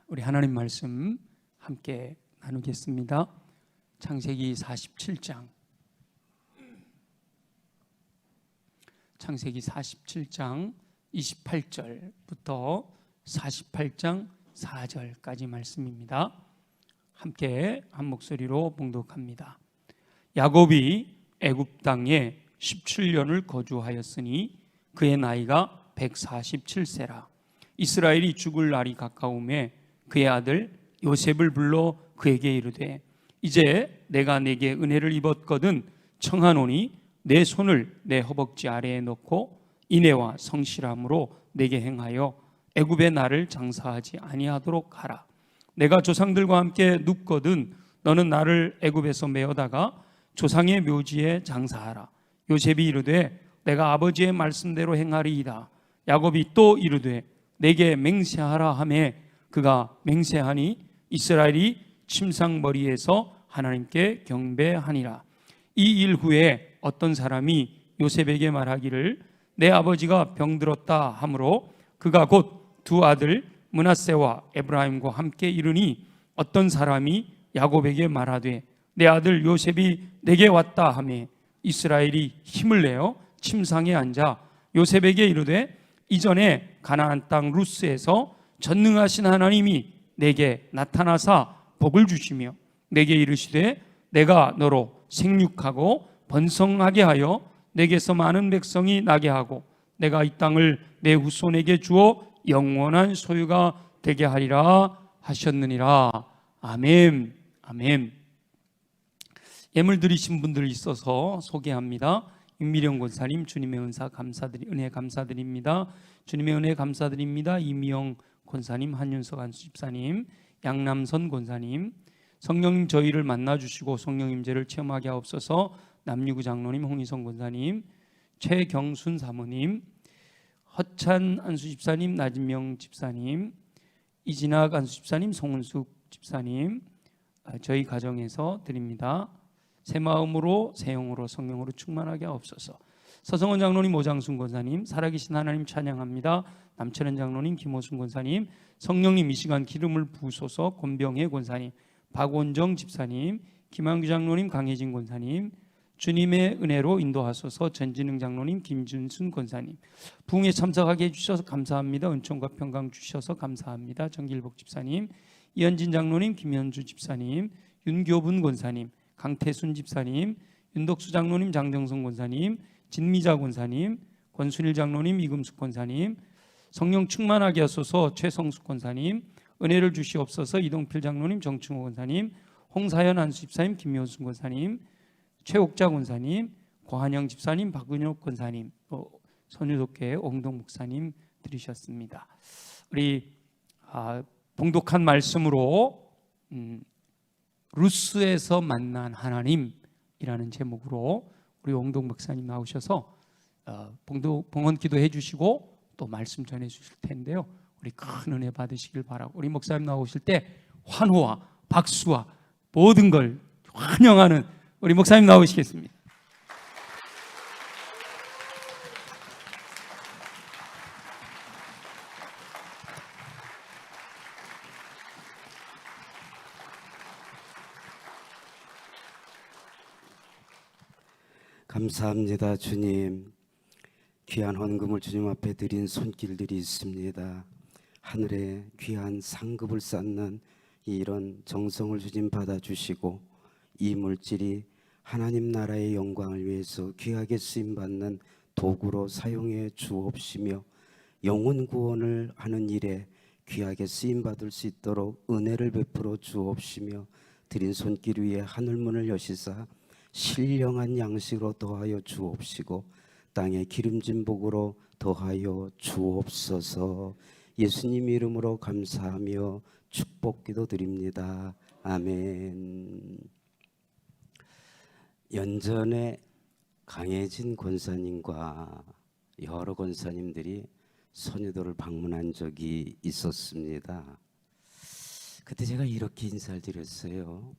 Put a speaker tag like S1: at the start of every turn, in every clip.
S1: 우리 하나님 말씀 함께 나누겠습니다. 창세기 47장 28절부터 48장 4절까지 말씀입니다. 함께 한 목소리로 봉독합니다. 야곱이 애굽 땅에 17년을 거주하였으니 그의 나이가 147세라. 이스라엘이 죽을 날이 가까우매 그의 아들 요셉을 불러 그에게 이르되 이제 내가 내게 은혜를 입었거든 청하노니 내 손을 내 허벅지 아래에 넣고 인애와 성실함으로 내게 행하여 애굽의 나를 장사하지 아니하도록 하라. 내가 조상들과 함께 눕거든 너는 나를 애굽에서 메어다가 조상의 묘지에 장사하라. 요셉이 이르되 내가 아버지의 말씀대로 행하리이다. 야곱이 또 이르되 내게 맹세하라 하매 그가 맹세하니 이스라엘이 침상머리에서 하나님께 경배하니라. 이 일 후에 어떤 사람이 요셉에게 말하기를 내 아버지가 병들었다 하므로 그가 곧 두 아들 므낫세와 에브라임과 함께 이르니 어떤 사람이 야곱에게 말하되 내 아들 요셉이 내게 왔다 하매 이스라엘이 힘을 내어 침상에 앉아 요셉에게 이르되 이전에 가나안 땅 루스에서 전능하신 하나님이 내게 나타나사 복을 주시며 내게 이르시되 내가 너로 생육하고 번성하게 하여 내게서 많은 백성이 나게 하고 내가 이 땅을 내 후손에게 주어 영원한 소유가 되게 하리라 하셨느니라. 아멘. 아멘. 예물 드리신 분들 있어서 소개합니다. 윤미령 권사님, 주님의 은혜 감사드립니다. 주님의 은혜 감사드립니다. 이미영 권사님, 한윤석 안수집사님, 양남선 권사님, 성령님 저희를 만나주시고 성령 임재를 체험하게 하옵소서. 남유구 장로님, 홍희성 권사님, 최경순 사모님, 허찬 안수집사님, 나진명 집사님, 이진학 안수집사님, 송은숙 집사님, 저희 가정에서 드립니다. 새 마음으로 새 영으로 성령으로 충만하게 하옵소서. 서성원 장로님, 오장순 권사님, 살아계신 하나님 찬양합니다. 남철현 장로님, 김호순 권사님, 성령님 이 시간 기름을 부으소서. 권병혜 권사님, 박원정 집사님, 김한규 장로님, 강혜진 권사님, 주님의 은혜로 인도하소서. 전진흥 장로님, 김준순 권사님, 부흥에 참석하게 해주셔서 감사합니다. 은총과 평강 주셔서 감사합니다. 정길복 집사님, 이현진 장로님, 김현주 집사님, 윤교분 권사님, 강태순 집사님, 윤덕수 장로님, 장정성 권사님, 진미자 권사님, 권순일 장로님, 이금숙 권사님, 성령 충만하게 하소서. 최성숙 권사님, 은혜를 주시옵소서. 이동필 장로님, 정충호 권사님, 홍사연 안수집사님, 김효순 권사님, 최옥자 권사님, 고한영 집사님, 박은혁 권사님, 선유독회 옹동 목사님 들으셨습니다. 우리 봉독한 말씀으로 루스에서 만난 하나님이라는 제목으로 우리 옹동 목사님 나오셔서 봉헌 기도해 주시고 또 말씀 전해 주실 텐데요. 우리 큰 은혜 받으시길 바라고, 우리 목사님 나오실 때 환호와 박수와 모든 걸 환영하는 우리 목사님 나오시겠습니다.
S2: 감사합니다. 주님, 귀한 헌금을 주님 앞에 드린 손길들이 있습니다. 하늘에 귀한 상급을 쌓는 이런 정성을 주님 받아주시고 이 물질이 하나님 나라의 영광을 위해서 귀하게 쓰임받는 도구로 사용해 주옵시며 영혼 구원을 하는 일에 귀하게 쓰임받을 수 있도록 은혜를 베풀어 주옵시며 드린 손길 위에 하늘문을 여시사 신령한 양식으로 더하여 주옵시고 땅에 기름진 복으로 더하여 주옵소서. 예수님 이름으로 감사하며 축복기도 드립니다. 아멘. 연전에 강혜진 권사님과 여러 권사님들이 선유도를 방문한 적이 있었습니다. 그때 제가 이렇게 인사를 드렸어요.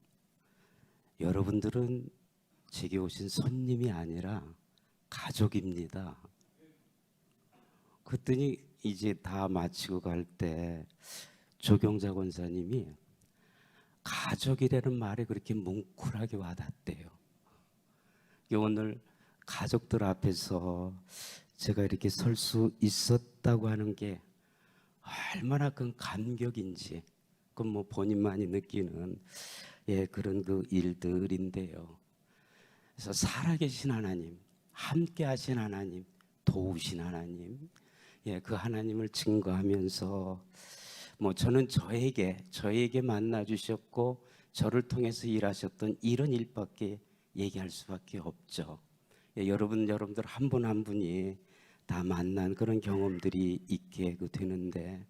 S2: 여러분들은 제게 오신 손님이 아니라 가족입니다. 그랬더니 이제 다 마치고 갈 때 조경자 권사님이 가족이라는 말에 그렇게 뭉클하게 와닿대요. 오늘 가족들 앞에서 제가 이렇게 설 수 있었다고 하는 게 얼마나 큰 감격인지, 그건 뭐 본인만이 느끼는 그런 그 일들인데요. 그래서 살아계신 하나님, 함께하신 하나님, 도우신 하나님, 그 하나님을 증거하면서 뭐 저는 저에게 만나 주셨고 저를 통해서 일하셨던 이런 일밖에 얘기할 수밖에 없죠. 여러분들 한 분 한 분이 다 만난 그런 경험들이 있게 되는데,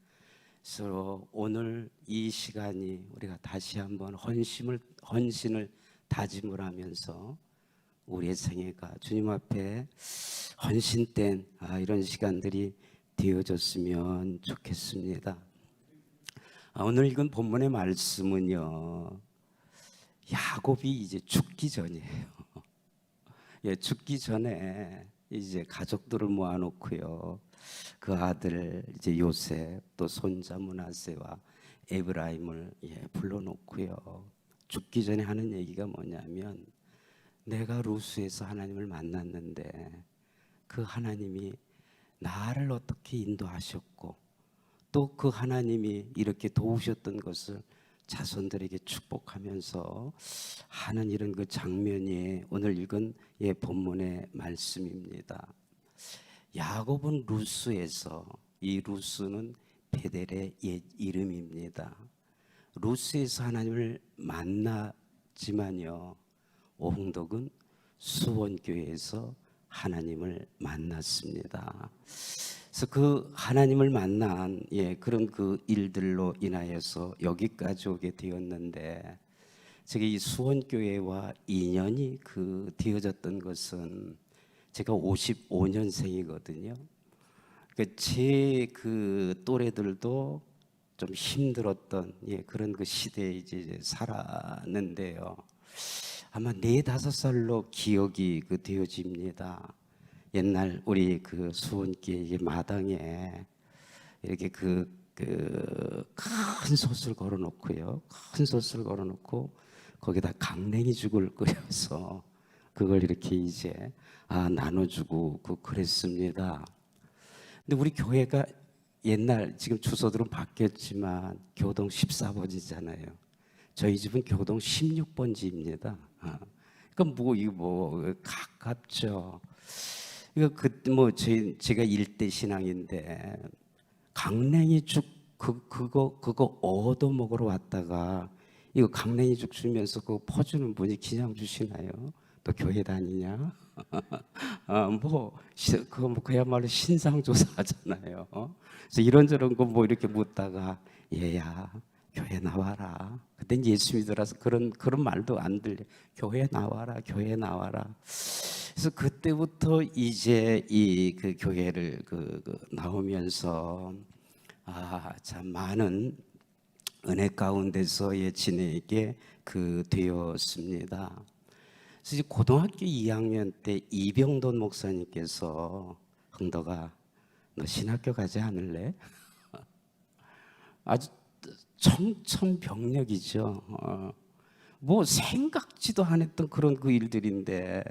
S2: 서로 오늘 이 시간이 우리가 다시 한번 헌신을 다짐을 하면서 우리의 생애가 주님 앞에 헌신된 이런 시간들이 되어졌으면 좋겠습니다. 오늘 읽은 본문의 말씀은요, 야곱이 이제 죽기 전이에요. 죽기 전에 이제 가족들을 모아놓고요, 그 아들 이제 요셉, 또 손자 므낫세와 에브라임을 불러놓고요, 죽기 전에 하는 얘기가 뭐냐면, 내가 루스에서 하나님을 만났는데 그 하나님이 나를 어떻게 인도하셨고 또 그 하나님이 이렇게 도우셨던 것을 자손들에게 축복하면서 하는 이런 그 장면이 오늘 읽은 본문의 말씀입니다. 야곱은 루스에서, 이 루스는 베델의 옛 이름입니다. 루스에서 하나님을 만났지만요, 오홍덕은 수원교회에서 하나님을 만났습니다. 그래서 그 하나님을 만난 그런 그 일들로 인하여서 여기까지 오게 되었는데, 제가 이 수원교회와 인연이 되어졌던 것은 제가 55년생이거든요. 제 또래들도 좀 힘들었던 그런 그 시대에 이제 살았는데요. 아마 4-5살로 기억이 되어집니다. 옛날 우리 수원교회 마당에 이렇게 큰 솥을 걸어놓고요, 거기다 강냉이죽을 끓여서 그걸 이렇게 이제 나눠주고 그랬습니다. 근데 우리 교회가 옛날, 지금 주소들은 바뀌었지만 교동 14번지잖아요. 저희 집은 교동 16번지입니다. 그러니까 이거 가깝죠. 이거 제가 일대 신앙인데 강냉이죽 그거 얻어 먹으러 왔다가 이거 강냉이죽 주면서 그거 퍼주는 분이 그냥 주시나요? 또 교회 다니냐? 그거 그야말로 신상조사하잖아요. 그래서 이런저런 거 이렇게 묻다가 얘야 교회 나와라. 그땐 예수 믿으라서 그런 말도 안 들려. 교회 나와라. 그래서 그때부터 이제 그 교회를 나오면서 참 많은 은혜 가운데서 지내게 되었습니다. 그래서 이제 고등학교 2학년 때 이병돈 목사님께서, 흥덕아, 너 신학교 가지 않을래? 아주 청천벽력이죠. 생각지도 안 했던 그런 일들인데,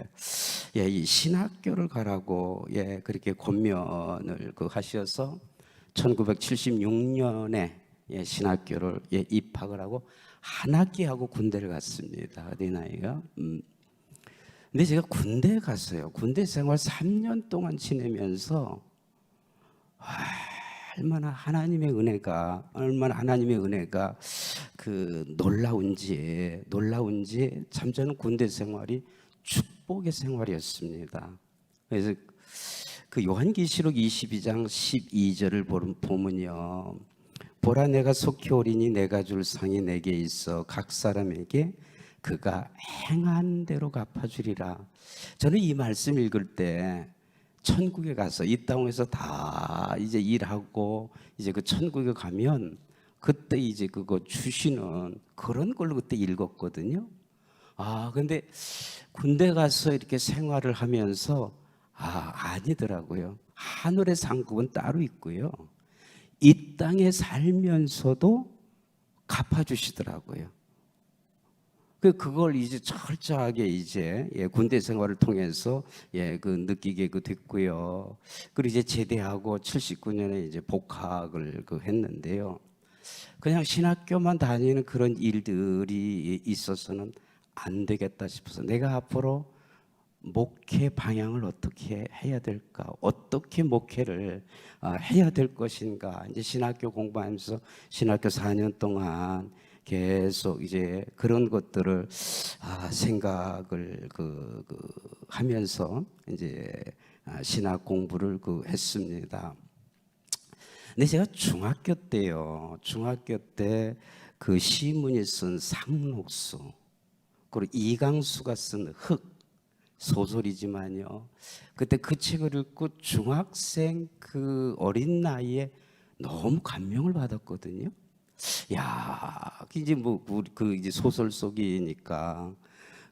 S2: 이 신학교를 가라고 그렇게 권면을 하셔서 1976년에 신학교를 입학을 하고 한 학기하고 군대를 갔습니다. 어린 나이가. 근데 제가 군대에 갔어요. 군대 생활 3년 동안 지내면서 얼마나 하나님의 은혜가 놀라운지 참 저는 군대 생활이 축복의 생활이었습니다. 그래서 요한계시록 22장 12절을 보면요, 보라 내가 속히 오리니 내가 줄 상이 내게 있어 각 사람에게 그가 행한 대로 갚아주리라. 저는 이 말씀 읽을 때 천국에 가서 이 땅에서 다 이제 일하고 이제 천국에 가면 그때 이제 그거 주시는 그런 걸로 그때 읽었거든요. 근데 군대 가서 이렇게 생활을 하면서 아니더라고요. 하늘의 상급은 따로 있고요, 이 땅에 살면서도 갚아주시더라고요. 그걸 이제 철저하게 이제 군대 생활을 통해서 느끼게 됐고요. 그리고 이제 제대하고 79년에 이제 복학을 했는데요. 그냥 신학교만 다니는 그런 일들이 있어서는 안 되겠다 싶어서 내가 앞으로 목회 방향을 어떻게 해야 될까? 어떻게 목회를 해야 될 것인가? 이제 신학교 공부하면서 신학교 4년 동안 계속 이제 그런 것들을 생각을 하면서 이제 신학 공부를 했습니다. 근데 제가 중학교 때요. 중학교 때 그 시문이 쓴 상록수 그리고 이강수가 쓴 흙 소설이지만요. 그때 그 책을 읽고 중학생 그 어린 나이에 너무 감명을 받았거든요. 야, 이제 이제 소설 속이니까.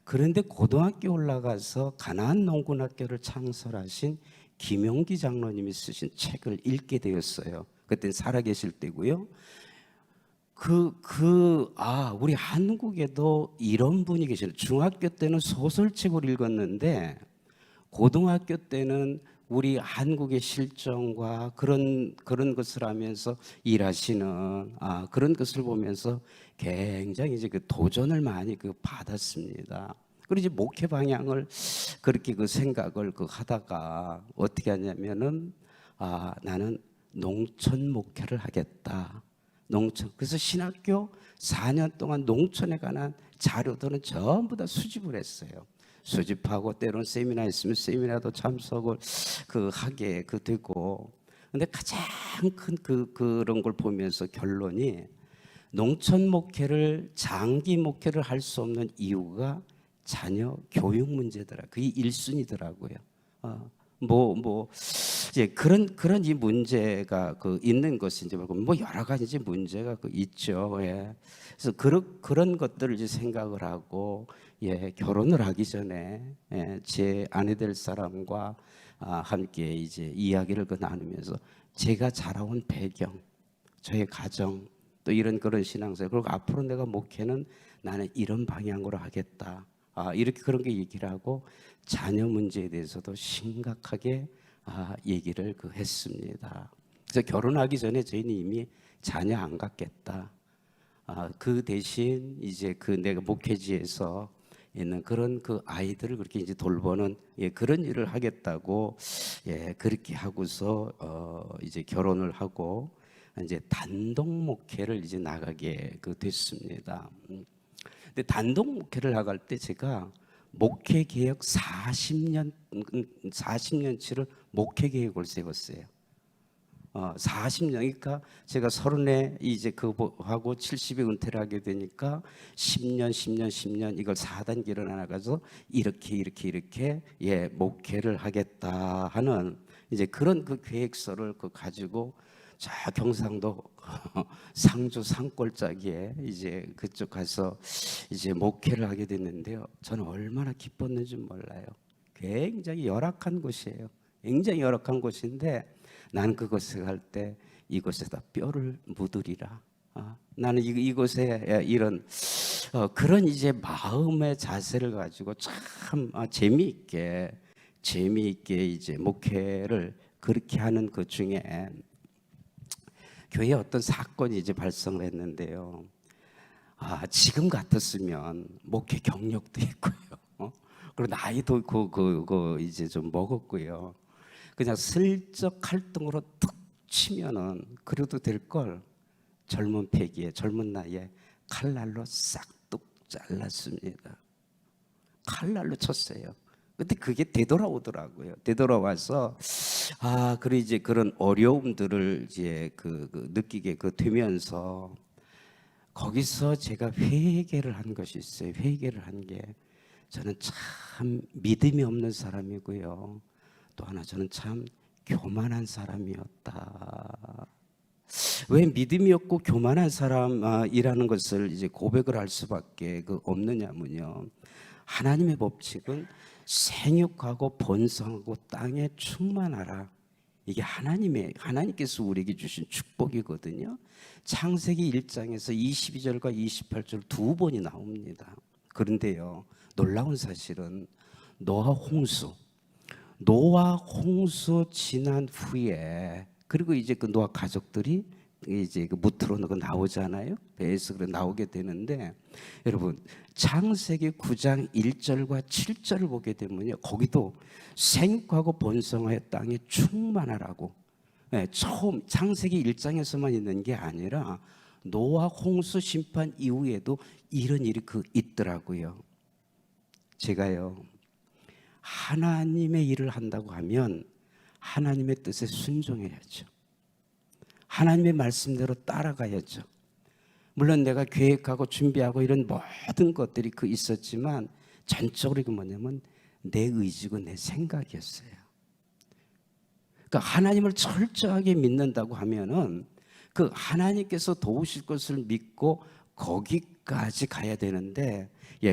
S2: 그런데 고등학교 올라가서 가나안 농군학교를 창설하신 김용기 장로님이 쓰신 책을 읽게 되었어요. 그때는 살아계실 때고요. 우리 한국에도 이런 분이 계시네요. 중학교 때는 소설책을 읽었는데 고등학교 때는 우리 한국의 실정과 그런 것을 하면서 일하시는 그런 것을 보면서 굉장히 이제 도전을 많이 받았습니다. 그리고 이제 목회 방향을 그렇게 생각을 하다가 어떻게 하냐면은 나는 농촌 목회를 하겠다. 그래서 신학교 4년 동안 농촌에 관한 자료들은 전부 다 수집을 했어요. 수집하고 때로는 세미나 있으면 세미나도 참석을 하게 되고. 근데 가장 큰 그런 걸 보면서 결론이 농촌 목회를 장기 목회를 할 수 없는 이유가 자녀 교육 문제더라. 그게 1순위더라고요. 이제 그런 이 문제가 있는 것이 이제 여러 가지 이제 문제가 있죠. 그래서 그런 것들을 이제 생각을 하고 결혼을 하기 전에 제 아내 될 사람과 함께 이제 이야기를 나누면서 제가 자라온 배경, 저의 가정 또 이런 그런 신앙생활 그리고 앞으로 내가 목회는 나는 이런 방향으로 하겠다. 이렇게 그런 게 얘기를 하고 자녀 문제에 대해서도 심각하게 얘기를 했습니다. 그래서 결혼하기 전에 저희는 이미 자녀 안 갖겠다. 그 대신 이제 내가 목회지에서 있는 그런 아이들을 그렇게 이제 돌보는 그런 일을 하겠다고 그렇게 하고서 이제 결혼을 하고 이제 단독 목회를 이제 나가게 됐습니다. 근데 단독 목회를 나갈 때 제가 목회 개혁 40년치를 목회 계획을 세웠어요. 40년, 그러니까 제가 30에 이제 하고 70에 은퇴를 하게 되니까 10년 이걸 4단계로 나눠가서 이렇게 목회를 하겠다 하는 이제 그런 계획서를 가지고 저 경상도 상주 산골짜기에 이제 그쪽 가서 이제 목회를 하게 됐는데요. 저는 얼마나 기뻤는지 몰라요. 굉장히 열악한 곳이에요. 굉장히 열악한 곳인데 나는 그곳에 갈 때 이곳에다 뼈를 묻으리라. 나는 이곳에 이런 그런 이제 마음의 자세를 가지고 참 재미있게 이제 목회를 그렇게 하는 그 중에 교회에 어떤 사건이 이제 발생을 했는데요. 지금 같았으면 목회 경력도 있고요. 그리고 나이도 이제 좀 먹었고요. 그냥 슬쩍 칼등으로 툭 치면은 그래도 될 걸 젊은 패기에 젊은 나이에 칼날로 싹둑 잘랐습니다. 칼날로 쳤어요. 근데 그게 되돌아오더라고요. 되돌아와서 그리고 이제 그런 어려움들을 이제 느끼게 되면서 거기서 제가 회개를 한 것이 있어요. 회개를 한 게 저는 참 믿음이 없는 사람이고요. 또 하나 저는 참 교만한 사람이었다. 왜 믿음이 없고 교만한 사람이라는 것을 이제 고백을 할 수밖에 없느냐면요. 하나님의 법칙은 생육하고 번성하고 땅에 충만하라. 이게 하나님께서 우리에게 주신 축복이거든요. 창세기 1장에서 22절과 28절 두 번이 나옵니다. 그런데요, 놀라운 사실은 노아 홍수 지난 후에, 그리고 이제 그 노아 가족들이 이제 그 무트로 나오잖아요. 배에서 그래 나오게 되는데, 여러분 창세기 9장 1절과 7절을 보게 되면요, 거기도 생육하고 번성하여 땅에 충만하라고, 처음 창세기 1장에서만 있는 게 아니라 노아 홍수 심판 이후에도 이런 일이 있더라고요. 제가요, 하나님의 일을 한다고 하면 하나님의 뜻에 순종해야죠. 하나님의 말씀대로 따라가야죠. 물론 내가 계획하고 준비하고 이런 모든 것들이 있었지만 전적으로 이거 뭐냐면 내 의지고 내 생각이었어요. 그러니까 하나님을 철저하게 믿는다고 하면은 그 하나님께서 도우실 것을 믿고 거기까지 가야 되는데,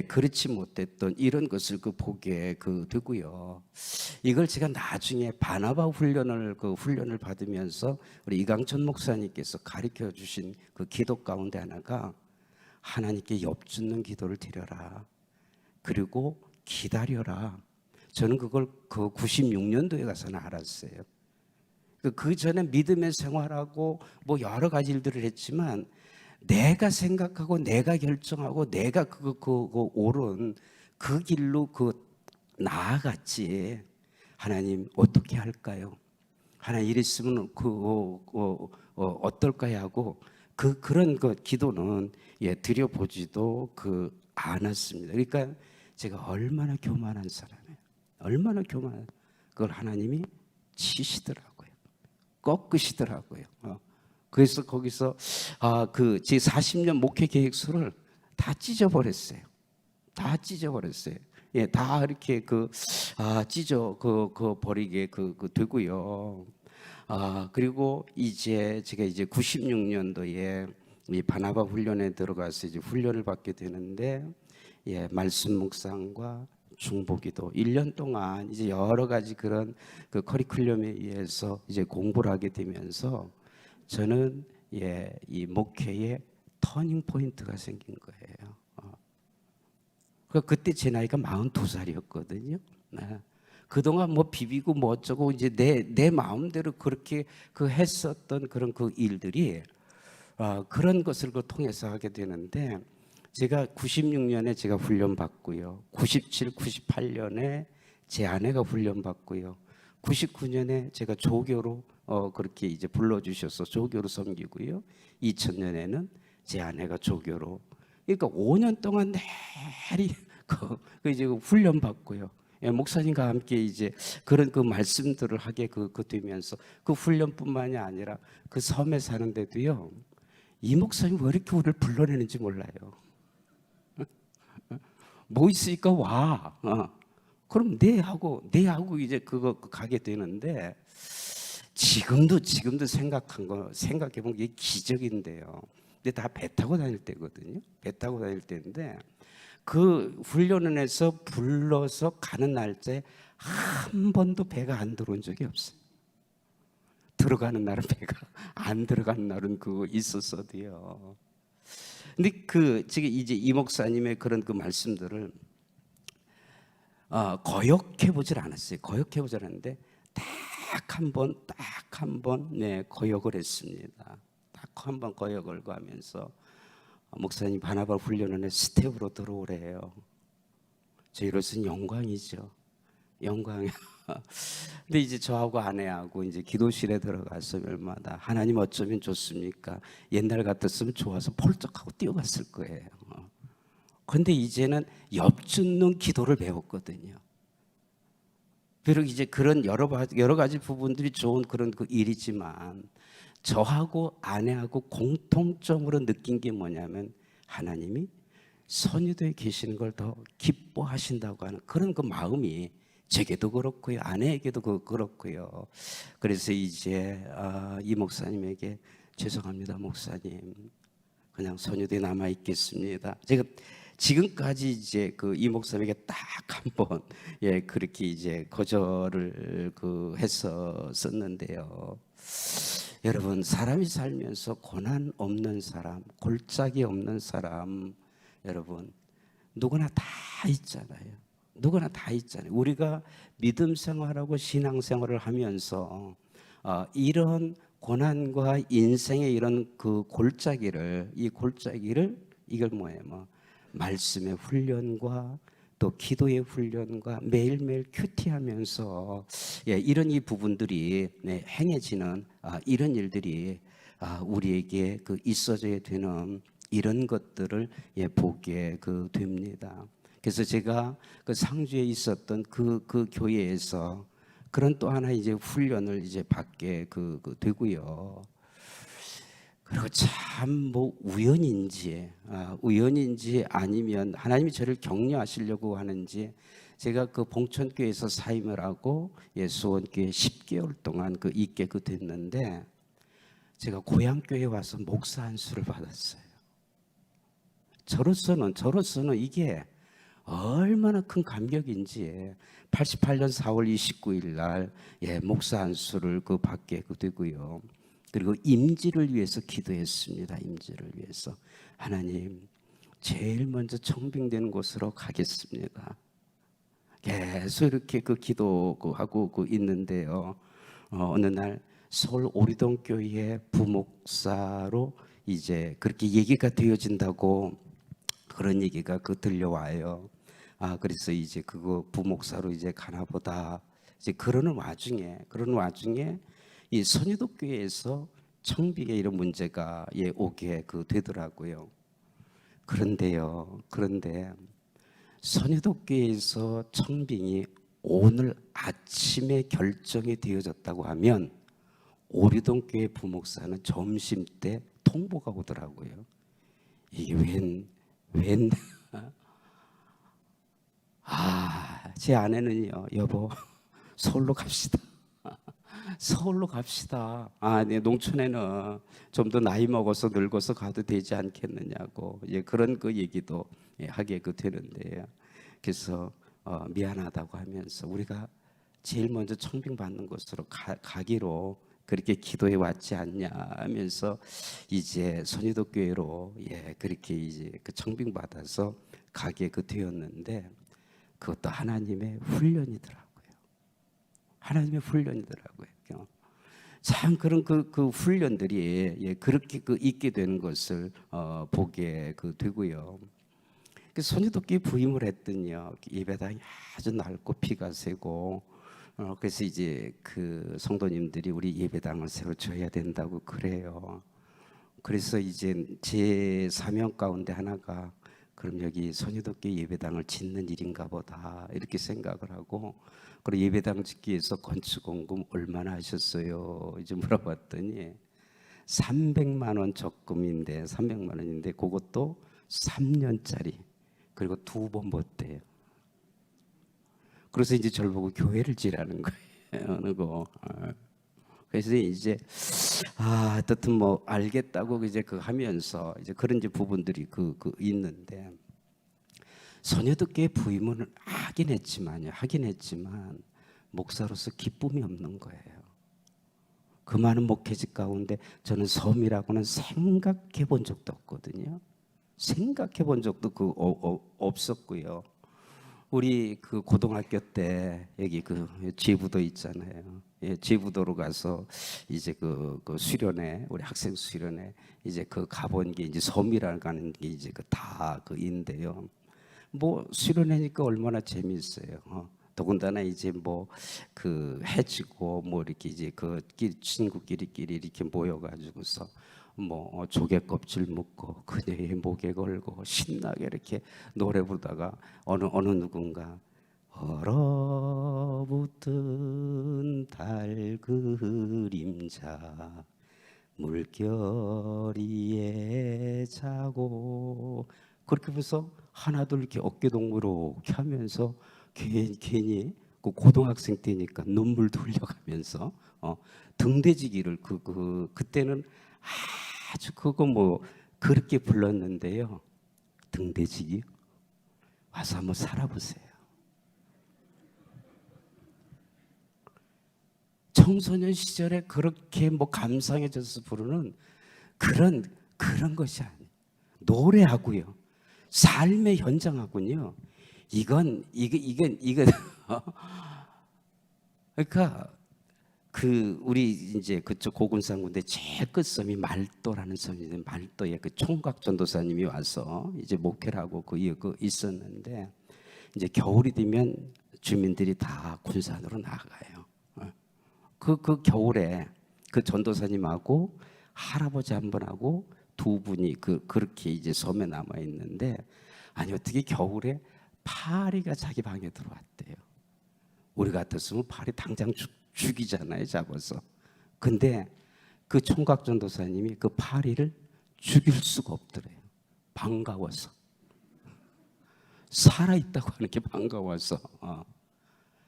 S2: 그렇지 못했던 이런 것을 보게 되고요. 이걸 제가 나중에 바나바 훈련을 받으면서 우리 이강천 목사님께서 가르쳐 주신 기도 가운데 하나가, 하나님께 엽죽는 기도를 드려라. 그리고 기다려라. 저는 그걸 96년도에 가서는 알았어요. 그 전에 믿음의 생활하고 여러 가지 일들을 했지만, 내가 생각하고 내가 결정하고 내가 옳은 그 길로 나아갔지. 하나님 어떻게 할까요? 하나님 이랬으면 어떨까요? 하고 그런 기도는 드려보지도 않았습니다. 그러니까 제가 얼마나 교만한 사람이에요. 얼마나 교만한, 그걸 하나님이 치시더라고요. 꺾으시더라고요. 그래서 거기서 제 40년 목회 계획서를 다 찢어버렸어요. 다 찢어버렸어요. 다 이렇게 찢어 버리게 되고요. 그리고 제가 96년도에 이 바나바 훈련에 들어가서 이제 훈련을 받게 되는데, 말씀 묵상과 중보기도 1년 동안 이제 여러 가지 그런 커리큘럼에 의해서 이제 공부를 하게 되면서, 저는 이 목회에 터닝 포인트가 생긴 거예요. 그러니까 그때 제 나이가 42살이었거든요. 그동안 비비고 어쩌고 이제 내 마음대로 그렇게 했었던 그런 일들이, 그런 것을 통해서 하게 되는데, 제가 96년에 제가 훈련 받고요. 97, 98년에 제 아내가 훈련 받고요. 99년에 제가 조교로 그렇게 이제 불러주셔서 조교로 섬기고요. 2000년에는 제 아내가 조교로. 그러니까 5년 동안 내리 이제 훈련 받고요. 목사님과 함께 이제 그런 말씀들을 하게 되면서 훈련뿐만이 아니라 섬에 사는데도요, 이 목사님 왜 이렇게 우리를 불러내는지 몰라요. 뭐 있으니까 와. 그럼 네 하고 이제 가게 되는데, 지금도 생각해보면 이게 기적인데요. 근데 다 배 타고 다닐 때거든요. 배 타고 다닐 때인데, 훈련원에서 불러서 가는 날짜에 한 번도 배가 안 들어온 적이 없어요. 들어가는 날은 배가 안 들어가는 날은 있었어도요. 근데 지금 이제 이 목사님의 그런 말씀들을 거역해보질 않았어요. 거역해보질 않았는데 딱 한 번 거역을 했습니다. 딱 한 번 거역을 하면서, 목사님 바나바 훈련원에 스텝으로 들어오래요. 저희로서는 영광이죠. 영광이야. 근데 이제 저하고 아내하고 이제 기도실에 들어가서 멸마다, 하나님 어쩌면 좋습니까? 옛날 같았으면 좋아서 펄쩍하고 뛰어갔을 거예요. 그런데 이제는 엽죽는 기도를 배웠거든요. 비록 이제 그런 여러 가지 부분들이 좋은 그런 일이지만, 저하고 아내하고 공통점으로 느낀 게 뭐냐면, 하나님이 선유도에 계시는 걸 더 기뻐하신다고 하는 그런 마음이 제게도 그렇고요, 아내에게도 그렇고요. 그래서 이제 이 목사님에게, 죄송합니다 목사님, 그냥 선유도에 남아 있겠습니다. 지금까지 이제 그 이 목사님에게 딱 한 번 그렇게 이제 거절을 했었는데요. 여러분, 사람이 살면서 고난 없는 사람, 골짜기 없는 사람, 여러분 누구나 다 있잖아요. 누구나 다 있잖아요. 우리가 믿음 생활하고 신앙 생활을 하면서 이런 고난과 인생의 이런 그 골짜기를, 이걸 뭐예요? 말씀의 훈련과 또 기도의 훈련과 매일매일 큐티하면서 이런 이 부분들이 행해지는 이런 일들이 우리에게 있어져야 되는 이런 것들을 보게 됩니다. 그래서 제가 상주에 있었던 그 교회에서 그런 또 하나 이제 훈련을 이제 받게 되고요. 그리고 참 우연인지 아니면 하나님이 저를 격려하시려고 하는지 제가 봉천교회에서 사임을 하고 수원교회 10개월 동안 있게 됐는데 제가 고향교회에 와서 목사 안수를 받았어요. 저로서는 이게 얼마나 큰 감격인지 88년 4월 29일 날 목사 안수를 받게 되고요. 그리고 임지를 위해서 기도했습니다. 임지를 위해서 하나님 제일 먼저 청빙되는 곳으로 가겠습니다. 계속 이렇게 기도하고 있는데요. 어느 날 서울 오리동 교회 부목사로 이제 그렇게 얘기가 되어진다고 그런 얘기가 들려와요. 그래서 이제 부목사로 이제 가나보다. 이제 그러는 와중에 이 선유도 교회에서 청빙에 이런 문제가 오게 되더라고요. 그런데 선유도 교회에서 청빙이 오늘 아침에 결정이 되어졌다고 하면 오리동 교회 부목사는 점심 때 통보가 오더라고요. 이게 웬 제 아내는요, 여보 서울로 갑시다. 서울로 갑시다. 농촌에는 좀 더 나이 먹어서 늙어서 가도 되지 않겠느냐고 그런 얘기도 하게 되는데요. 그래서 미안하다고 하면서 우리가 제일 먼저 청빙 받는 곳으로 가기로 그렇게 기도해 왔지 않냐 하면서 이제 선유도 교회로 그렇게 이제 청빙 받아서 가게 되었는데 그것도 하나님의 훈련이더라고요. 하나님의 훈련이더라고요. 참 그런 훈련들이 그렇게 있게 되는 것을 보게 되고요. 선유도 교회 부임을 했더니요, 예배당이 아주 낡고 피가 새고 그래서 이제 성도님들이 우리 예배당을 새로 지어야 된다고 그래요. 그래서 이제 제 사명 가운데 하나가 그럼 여기 선유도교회 예배당을 짓는 일인가 보다 이렇게 생각을 하고, 그리고 예배당 짓기 위해서 건축원금 얼마나 하셨어요? 이제 물어봤더니 300만 원 적금인데 300만 원인데 그것도 3년짜리 그리고 2번 못돼요. 그래서 이제 저를 보고 교회를 지라는 거예요. 어느 거. 그래서 이제 어떻든 알겠다고 이제 하면서 이제 그런 이제 부분들이 있는데 선유도교회 부임을 하긴 했지만 목사로서 기쁨이 없는 거예요. 그 많은 목회직 가운데 저는 섬이라고는 생각해 본 적도 없거든요. 생각해 본 적도 없었고요. 우리 고등학교 때 여기 제부도 있잖아요. 제부도로 가서 이제 수련회, 우리 학생 수련회 이제 가본 게 이제 섬이라는 게 이제 다 인데요. 수련회니까 얼마나 재미있어요. 더군다나 이제 해지고 이렇게 이제 친구끼리 이렇게 모여가지고서 조개 껍질 묶고 그녀의 목에 걸고 신나게 이렇게 노래 부르다가 어느 누군가 얼어붙은 달 그림자 물결이에 자고 그렇게 하면서 하나둘 이렇게 어깨동무로 이렇게 하면서 괜히 고등학생 때니까 눈물도 흘려가면서 등대지기를 그때는 아주 그렇게 불렀는데요. 등대지기 와서 한번 살아보세요. 청소년 시절에 그렇게 뭐 감상해져서 부르는 그런 것이 아니에요. 노래하고요, 삶의 현장하고요. 이건 그러니까 우리 이제 그쪽 고군산군대 제일 끝섬이 말도라는 섬인데, 말도에 그 총각 전도사님이 와서 이제 목회를 하고 그 있었는데, 이제 겨울이 되면 주민들이 다 군산으로 나가요. 그 겨울에 그 전도사님하고 할아버지 한 분하고 두 분이 그렇게 이제 섬에 남아 있는데, 아니 어떻게 겨울에 파리가 자기 방에 들어왔대요. 우리 같았으면 파리 당장 죽이잖아요, 잡아서. 근데 그 총각 전도사님이 그 파리를 죽일 수가 없더래요. 반가워서. 살아있다고 하는 게 반가워서.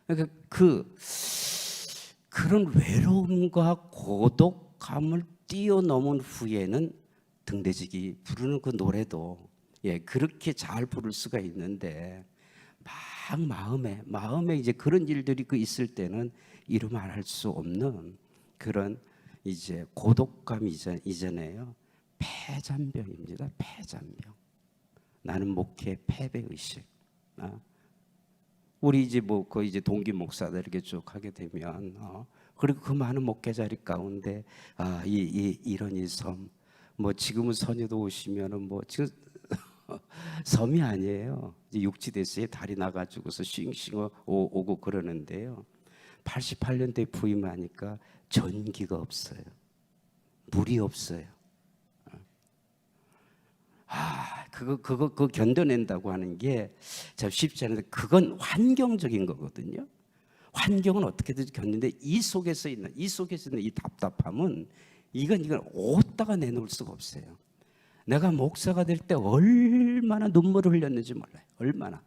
S2: 그러니까 그런 외로움과 고독감을 뛰어넘은 후에는 등대지기 부르는 그 노래도 그렇게 잘 부를 수가 있는데, 막 마음에 이제 그런 일들이 있을 때는 이루 말할 수 없는 그런 이제 고독감이잖아요. 패잔병입니다. 패잔병. 나는 목회 패배 의식. 우리 이제 그 이제 동기 목사들 이렇게 쭉 하게 되면, 그리고 그 많은 목회 자리 가운데 이런 이 섬, 뭐 지금은 선유도 오시면은 뭐 지금 섬이 아니에요. 이제 육지대서에 달이 나가지고서 싱싱 오고 그러는데요. 88년도에 부임하니까 전기가 없어요. 물이 없어요. 그거 견뎌낸다고 하는 게 참 쉽지 않은데, 그건 환경적인 거거든요. 환경은 어떻게든 견디는데 이 속에서 있는 이 답답함은 이건 어디다가 내놓을 수가 없어요. 내가 목사가 될 때 얼마나 눈물을 흘렸는지 몰라요. 얼마나.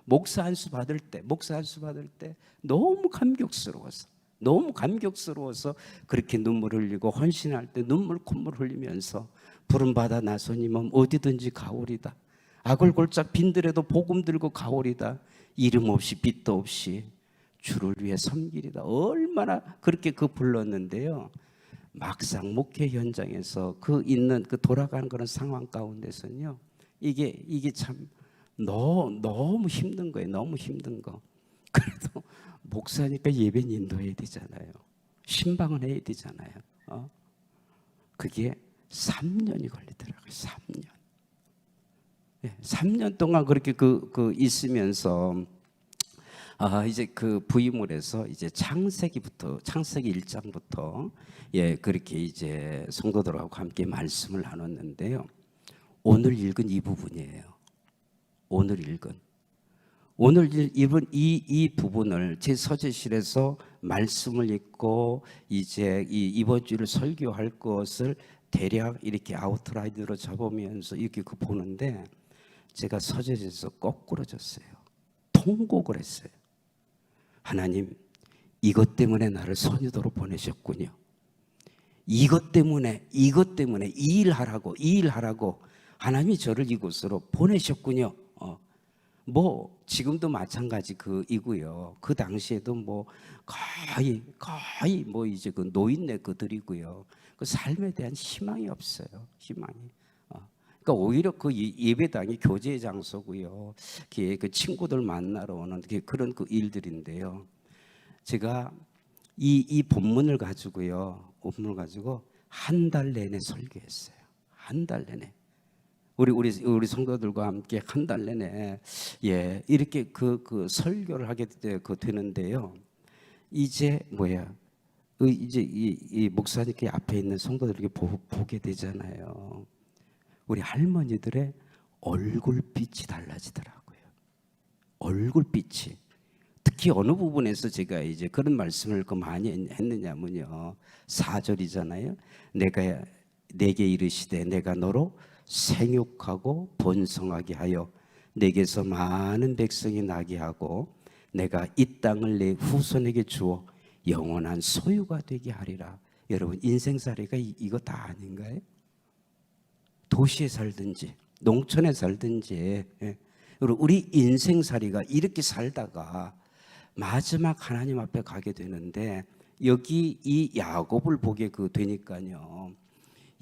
S2: 목사 한 수 받을 때 너무 감격스러워서 그렇게 눈물을 흘리고, 헌신할 때 콧물 흘리면서 부름받아 나서니면 어디든지 가오리다. 악을 골짝 빈들에도 복음 들고 가오리다. 이름 없이 빛도 없이 주를 위해 섬기리다. 얼마나 그렇게 불렀는데요. 막상 목회 현장에서 있는 돌아가는 그런 상황 가운데서는요, 이게 참 너무 힘든 거예요. 너무 힘든 거. 그래도 목사니까 예배는 인도해야 되잖아요. 신방은 해야 되잖아요. 그게 3년이 걸리더라고요. 3년. 3년 동안 그렇게 있으면서 이제 부임을 해서 이제 창세기 1장부터 그렇게 이제 성도들하고 함께 말씀을 나눴는데요. 오늘 읽은 이 부분이에요. 오늘 읽은 이 부분을 제 서재실에서 말씀을 읽고 이제 이번 주를 설교할 것을 대략 이렇게 아웃라인으로 잡으면서 이렇게 보는데, 제가 서재실에서 거꾸러졌어요. 통곡을 했어요. 하나님, 이것 때문에 나를 선유도로 보내셨군요. 이것 때문에 이 일하라고 하나님이 저를 이곳으로 보내셨군요. 뭐 지금도 마찬가지 이고요. 그 당시에도 뭐 거의 뭐 이제 노인네 그들이고요. 그 삶에 대한 희망이 없어요. 희망이. 그러니까 오히려 예배당이 교제의 장소고요. 그 친구들 만나러 오는 그런 일들인데요. 제가 이 본문을 가지고요. 한 달 내내 설교했어요. 한 달 내내. 우리 성도들과 함께 한 달 내내 이렇게 설교를 하게 되는데요. 이제 이제 이 목사님 앞에 있는 성도들에게 보게 되잖아요. 우리 할머니들의 얼굴빛이 달라지더라고요. 얼굴빛이. 특히 어느 부분에서 제가 이제 그런 말씀을 많이 했느냐면요. 4절이잖아요. 내게 이르시되 내가 너로 생육하고 번성하게 하여 내게서 많은 백성이 나게 하고 내가 이 땅을 내 후손에게 주어 영원한 소유가 되게 하리라. 여러분, 인생살이가 이거 다 아닌가요? 도시에 살든지 농촌에 살든지 그리고 우리 인생살이가 이렇게 살다가 마지막 하나님 앞에 가게 되는데 여기 이 야곱을 보게 되니까요.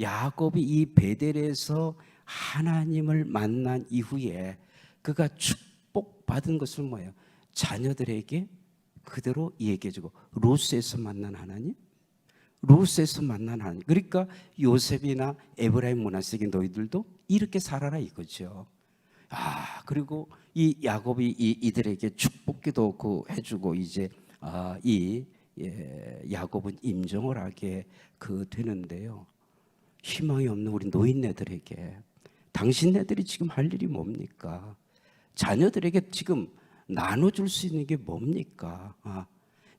S2: 야곱이 이 베델에서 하나님을 만난 이후에 그가 축복받은 것은 뭐예요? 자녀들에게 그대로 얘기해주고 루스에서 만난 하나님, 루스에서 만난 하나님. 그러니까 요셉이나 에브라임 문하세기 너희들도 이렇게 살아라 이거죠. 그리고 이 야곱이 이들에게 축복기도 해주고 이제 야곱은 임종을 하게 되는데요. 희망이 없는 우리 노인네들에게 당신네들이 지금 할 일이 뭡니까? 자녀들에게 지금 나눠줄 수 있는 게 뭡니까?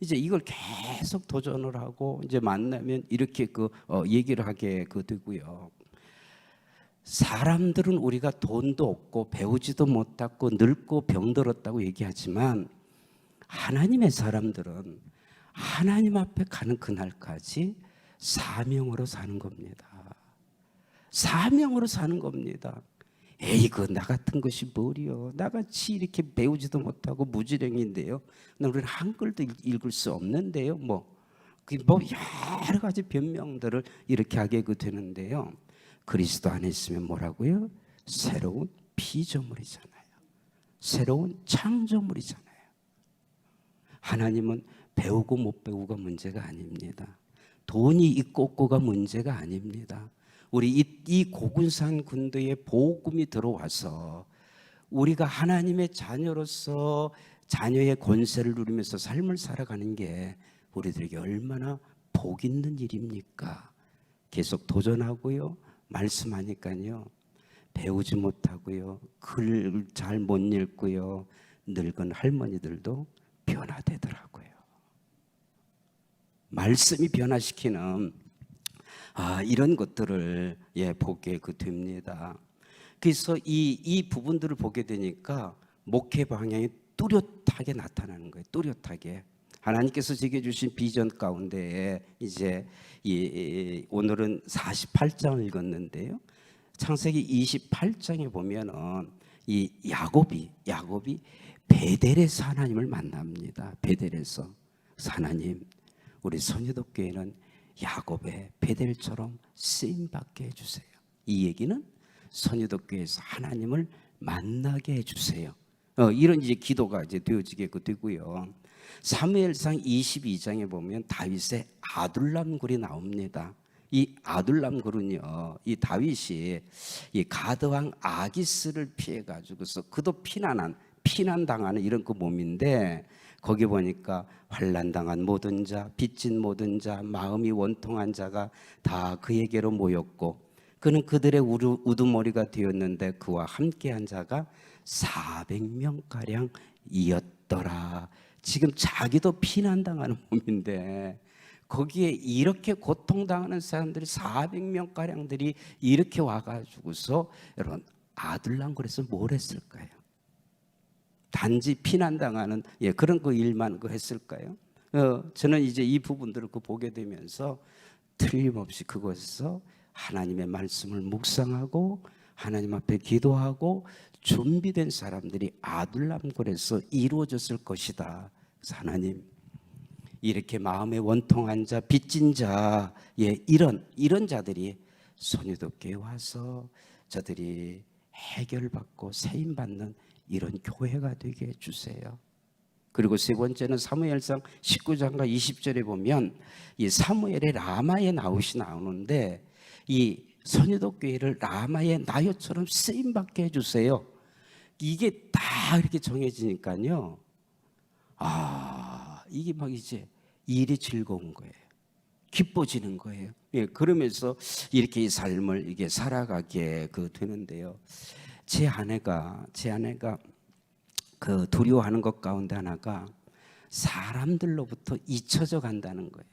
S2: 이제 이걸 계속 도전을 하고 이제 만나면 이렇게 얘기를 하게 되고요. 사람들은 우리가 돈도 없고 배우지도 못하고 늙고 병들었다고 얘기하지만 하나님의 사람들은 하나님 앞에 가는 그날까지 사명으로 사는 겁니다. 사명으로 사는 겁니다. 에이그 나 같은 것이 뭐리요? 나같이 이렇게 배우지도 못하고 무지랭인데요. 우리는 한글도 읽을 수 없는데요. 여러 가지 변명들을 이렇게 하게 되는데요. 그리스도 안에 있으면 뭐라고요? 새로운 피조물이잖아요. 새로운 창조물이잖아요. 하나님은 배우고 못 배우고가 문제가 아닙니다. 돈이 있고 없고가 문제가 아닙니다. 우리 이 고군산 군도에 복음이 들어와서 우리가 하나님의 자녀로서 자녀의 권세를 누리면서 삶을 살아가는 게 우리들에게 얼마나 복 있는 일입니까? 계속 도전하고요. 말씀하니까요. 배우지 못하고요. 글 잘 못 읽고요. 늙은 할머니들도 변화되더라고요. 말씀이 변화시키는 이런 것들을 보게 됩니다. 그래서 이 부분들을 보게 되니까 목회 방향이 뚜렷하게 나타나는 거예요. 뚜렷하게. 하나님께서 제게 주신 비전 가운데에 이제 오늘은 48장을 읽었는데요. 창세기 28장에 보면은 이 야곱이 베델에서 하나님을 만납니다. 베델에서 하나님, 우리 선유독교회는 야곱의 베델처럼 쓰임 받게 해주세요. 이 얘기는 선유독교회에서 하나님을 만나게 해주세요. 이런 이제 기도가 이제 되어지게 되고요. 사무엘상 22장에 보면 다윗의 아둘람 굴이 나옵니다. 이 아둘람 굴은요, 이 다윗이 이 가드왕 아기스를 피해 가지고서 그도 피난당하는 이런 몸인데 거기 보니까 환난당한 모든 자, 빚진 모든 자, 마음이 원통한 자가 다 그에게로 모였고 그는 그들의 우두머리가 되었는데 그와 함께한 자가 400명가량이었더라. 지금 자기도 피난당하는 몸인데 거기에 이렇게 고통당하는 사람들이 400명가량들이 이렇게 와가지고서 여러분 아둘람굴에서 뭘 했을까요? 단지 피난당하는 그런 일만 했을까요? 저는 이제 이 부분들을 보게 되면서 틀림없이 그곳에서 하나님의 말씀을 묵상하고 하나님 앞에 기도하고 준비된 사람들이 아둘람굴에서 이루어졌을 것이다. 그래서 하나님, 이렇게 마음에 원통한 자, 빚진 자, 이런 자들이 선유독교에 와서 저들이 해결받고 세임받는 이런 교회가 되게 해주세요. 그리고 세 번째는 사무엘상 19장과 20절에 보면 이 사무엘의 라마의 나웃이 나오는데 이 선유독교회를 라마의 나요처럼 쓰임받게 해주세요. 이게 다 이렇게 정해지니까요. 이게 막 이제 일이 즐거운 거예요. 기뻐지는 거예요. 그러면서 이렇게 이 삶을 이게 살아가게 되는데요. 제 아내가 두려워하는 것 가운데 하나가 사람들로부터 잊혀져 간다는 거예요.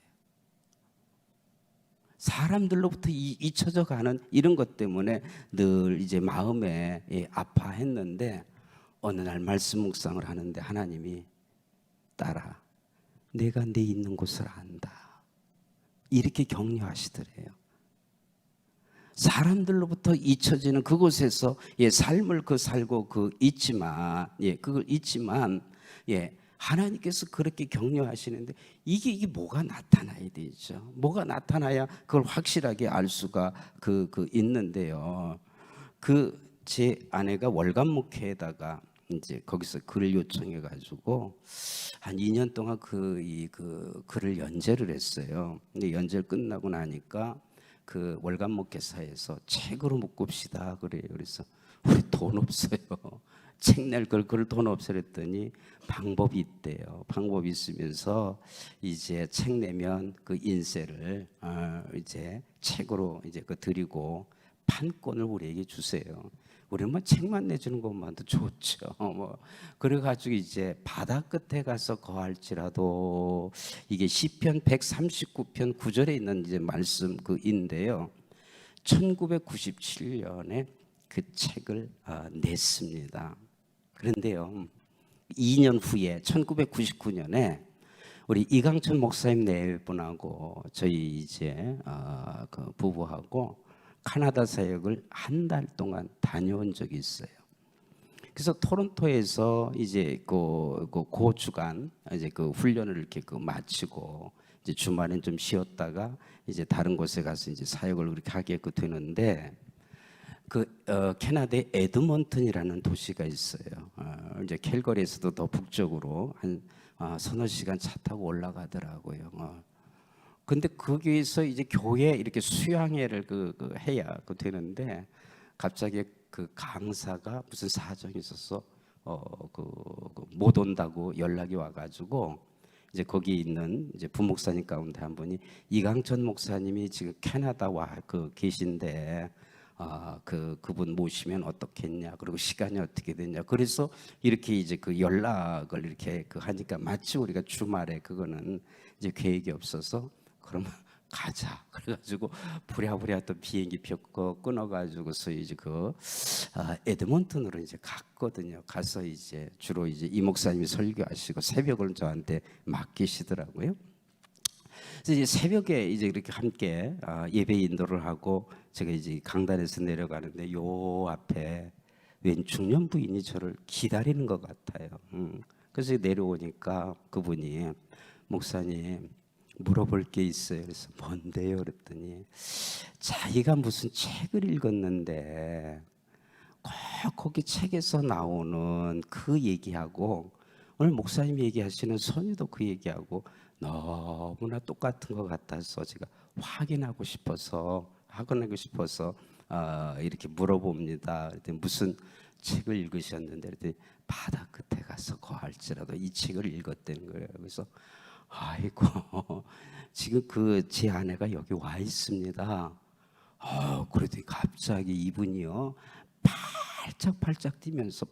S2: 사람들로부터 잊혀져 가는 이런 것 때문에 늘 이제 마음에 아파했는데 어느 날 말씀 묵상을 하는데 하나님이 딸아, 내가 네 있는 곳을 안다. 이렇게 격려하시더래요. 사람들로부터 잊혀지는 그곳에서 삶을 살고 있지만 그걸 잊지만 하나님께서 그렇게 격려하시는데 이게 뭐가 나타나야 되죠. 뭐가 나타나야 그걸 확실하게 알 수가 있는데요. 제 아내가 월간 목회에다가 이제 거기서 글을 요청해 가지고 한 2년 동안 글을 연재를 했어요. 근데 연재를 끝나고 나니까 그 월간 목회사에서 책으로 묶읍시다 그래요. 그래서 우리 돈 없어요. 책 낼 걸 그럴 돈 없어 그랬더니 방법이 있대요. 방법이 있으면서 이제 책 내면 그 인쇄를 이제 책으로 이제 드리고 판권을 우리에게 주세요. 우리는 뭐 책만 내주는 것만도 좋죠. 뭐 그래가지고 이제 바다 끝에 가서 거할지라도 이게 시편 139편 9절에 있는 이제 말씀 인데요. 1997년에 그 책을 냈습니다. 그런데요, 2년 후에 1999년에 우리 이강천 목사님 네 분하고 저희 이제 그 부부하고 카나다 사역을 한 달 동안 다녀온 적이 있어요. 그래서 토론토에서 이제 그 주간 이제 그 훈련을 이렇게 마치고 이제 주말엔 좀 쉬었다가 이제 다른 곳에 가서 이제 사역을 그렇게 하게 되는데 캐나다의 에드먼튼이라는 도시가 있어요. 이제 캘거리에서도 더 북쪽으로 한 서너 시간 차 타고 올라가더라고요. 근데 거기서 이제 교회 이렇게 수양회를 해야 되는데 갑자기 그 강사가 무슨 사정이 있어서 못 온다고 연락이 와가지고 이제 거기 있는 이제 부목사님 가운데 한 분이 이강천 목사님이 지금 캐나다 와 계신데 그분 모시면 어떻겠냐, 그리고 시간이 어떻게 되냐. 그래서 이렇게 이제 연락을 이렇게 하니까 마치 우리가 주말에 그거는 이제 계획이 없어서 그러면 가자. 그래가지고 부랴부랴 또 비행기 표 끊어가지고서 이제 에드먼튼으로 이제 갔거든요. 가서 이제 주로 이제 이 목사님이 설교하시고 새벽을 저한테 맡기시더라고요. 그래서 이제 새벽에 이제 이렇게 함께 예배 인도를 하고 제가 이제 강단에서 내려가는데 요 앞에 웬 중년 부인이 저를 기다리는 것 같아요. 그래서 내려오니까 그분이 목사님 물어볼 게 있어요. 그래서 뭔데요? 그랬더니 자기가 무슨 책을 읽었는데 꼭 거기 책에서 나오는 그 얘기하고 오늘 목사님이 얘기하시는 선유도 그 얘기하고 너무나 똑같은 것 같아서 제가 확인하고 싶어서 이렇게 물어봅니다. 그랬더니 무슨 책을 읽으셨는데 그랬더니 바다 끝에 가서 거할지라도 이 책을 읽었다는 거예요. 그래서 아이고 지금 제 아내가 여기 와 있습니다. 그랬더니 갑자기 이분이요 팔짝팔짝 뛰면서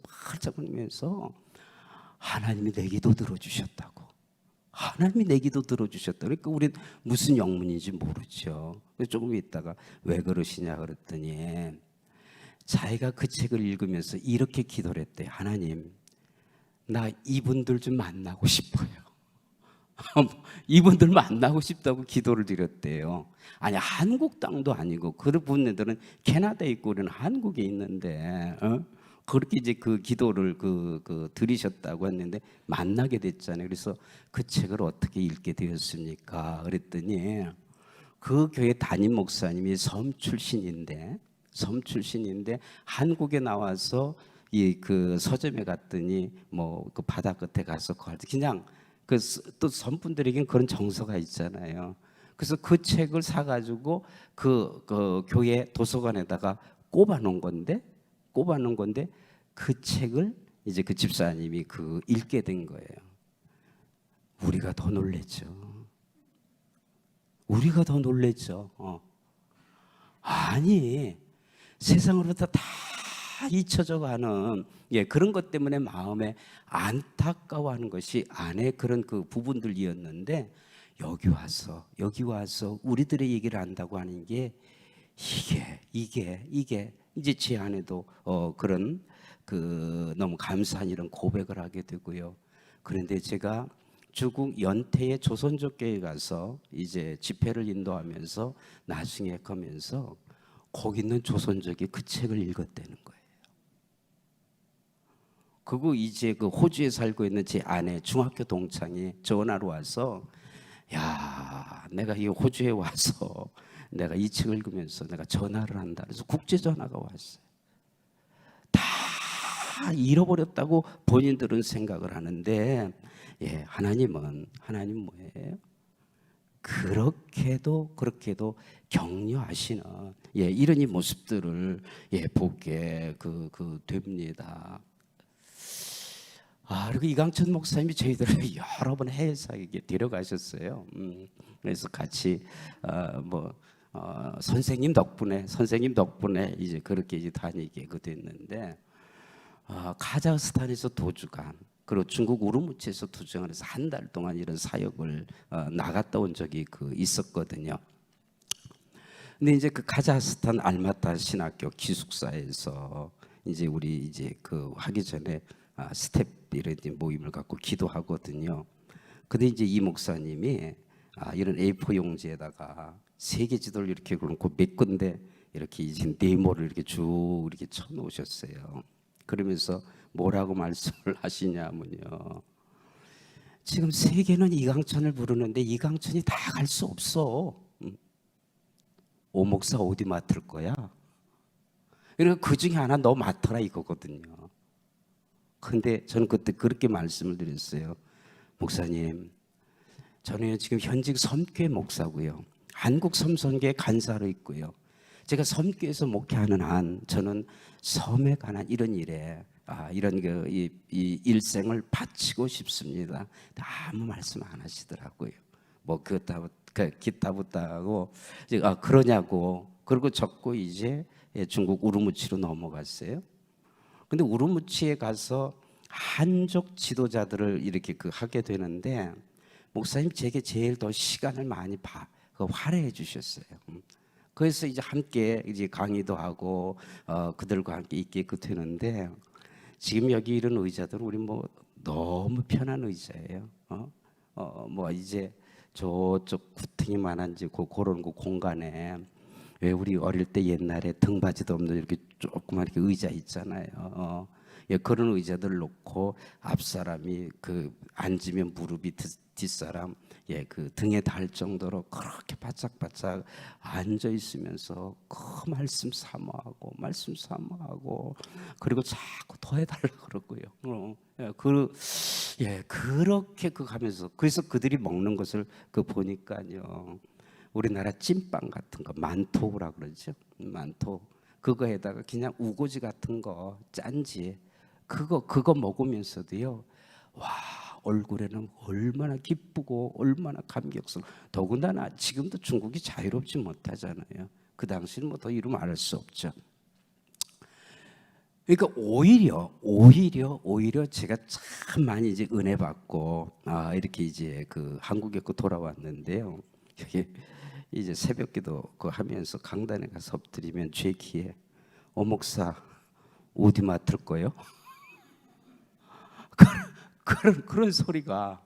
S2: 하나님이 내 기도 들어주셨다고. 하나님이 내 기도 들어주셨다. 그러니까 우리 무슨 영문인지 모르죠. 조금 있다가 왜 그러시냐 그랬더니 자기가 그 책을 읽으면서 이렇게 기도를 했대요. 하나님, 나 이분들 좀 만나고 싶어요. 이분들 만나고 싶다고 기도를 드렸대요. 아니 한국 땅도 아니고 그분들은 캐나다에 있고 우리는 한국에 있는데 그렇게 이제 그 기도를 드리셨다고 했는데 만나게 됐잖아요. 그래서 그 책을 어떻게 읽게 되었습니까? 그랬더니 그 교회 담임 목사님이 섬 출신인데 한국에 나와서 그 서점에 갔더니 뭐 그 바다 끝에 가서 그냥 또 선분들에겐 그런 정서가 있잖아요. 그래서 그 책을 사가지고 그 교회 도서관에다가 꼽아놓은 건데 그 책을 이제 그 집사님이 읽게 된 거예요. 우리가 더 놀랬죠. 아니 세상으로부터 다 잊혀져 가는 그런 것 때문에 마음에 안타까워하는 것이 아내 그런 부분들이었는데 여기 와서 우리들의 얘기를 안다고 하는 게 이게 이제 제 아내도 그런 너무 감사한 이런 고백을 하게 되고요. 그런데 제가 중국 연태의 조선족교회에 가서 이제 집회를 인도하면서 나중에 가면서 거기 있는 조선족이 그 책을 읽었다는 거예요. 그거 이제 그 호주에 살고 있는 제 아내 중학교 동창이 전화로 와서 야, 내가 이 호주에 와서 내가 이 책을 읽으면서 내가 전화를 한다. 그래서 국제 전화가 왔어요. 다 잃어버렸다고 본인들은 생각을 하는데, 예, 하나님 뭐예요? 그렇게도 격려하시는, 예, 이런 이 모습들을, 예, 보게 됩니다. 그리고 이강천 목사님이 저희들을 여러 번 해외 사역에 데려가셨어요. 그래서 같이 선생님 덕분에 이제 그렇게 이제 다니게 됐는데, 카자흐스탄에서 2주간, 그리고 중국 우르무치에서 2주간 해서 한 달 동안 이런 사역을 나갔다 온 적이 있었거든요. 근데 이제 그 카자흐스탄 알마타 신학교 기숙사에서 이제 우리 이제 하기 전에 스텝 이런 모임을 갖고 기도하거든요. 근데 이제 이 목사님이 이런 A4 용지에다가 세계 지도를 이렇게 그놓고 몇 군데 이렇게 이제 네모를 이렇게 쭉 이렇게 쳐놓으셨어요. 그러면서 뭐라고 말씀을 하시냐면요. 지금 세계는 이강천을 부르는데 이강천이 다 갈 수 없어. 오 목사 어디 맡을 거야? 그러니까 그 중에 하나 너 맡아라 이거거든요. 근데 저는 그때 그렇게 말씀을 드렸어요. 목사님, 저는 지금 현직 섬교회 목사고요. 한국 섬선교회 간사로 있고요. 제가 섬교에서 목회하는 한 저는 섬에 관한 이런 일에 이런 이 일생을 바치고 싶습니다. 아무 말씀 안 하시더라고요. 뭐 기타부타하고 그러냐고. 그리고 적고 이제 중국 우르무치로 넘어갔어요. 근데 우르무치에 가서 한족 지도자들을 이렇게 하게 되는데 목사님 제게 제일 더 시간을 많이 할애해 주셨어요. 그래서 이제 함께 이제 강의도 하고 그들과 함께 있게 되는데 지금 여기 이런 의자들은 우리 뭐 너무 편한 의자예요. 뭐 이제 저쪽 구팅이만한 이제 그런 공간에 왜 우리 어릴 때 옛날에 등받이도 없는 이렇게 조그만 이렇게 의자 있잖아요. 예, 그런 의자들 놓고 앞 사람이 앉으면 무릎이 뒷사람 등에 닿을 정도로 그렇게 바짝바짝 앉아 있으면서 말씀 사모하고 그리고 자꾸 더 해달라 그러고요. 그렇게 하면서 그래서 그들이 먹는 것을 보니까요. 우리나라 찐빵 같은 거 만토라 그러죠. 만토 그거에다가 그냥 우거지 같은 거 짠지 그거 먹으면서도요. 와 얼굴에는 얼마나 기쁘고 얼마나 감격스러워. 더군다나 지금도 중국이 자유롭지 못하잖아요. 그 당시는 뭐 더 이루 말할 수 없죠. 그러니까 오히려 제가 참 많이 이제 은혜 받고 이렇게 이제 한국에 돌아왔는데요. 여기 이제 새벽기도 하면서 강단에 가서 엎드리면 제 귀에 목사 어디 맡을 거요? 그런 소리가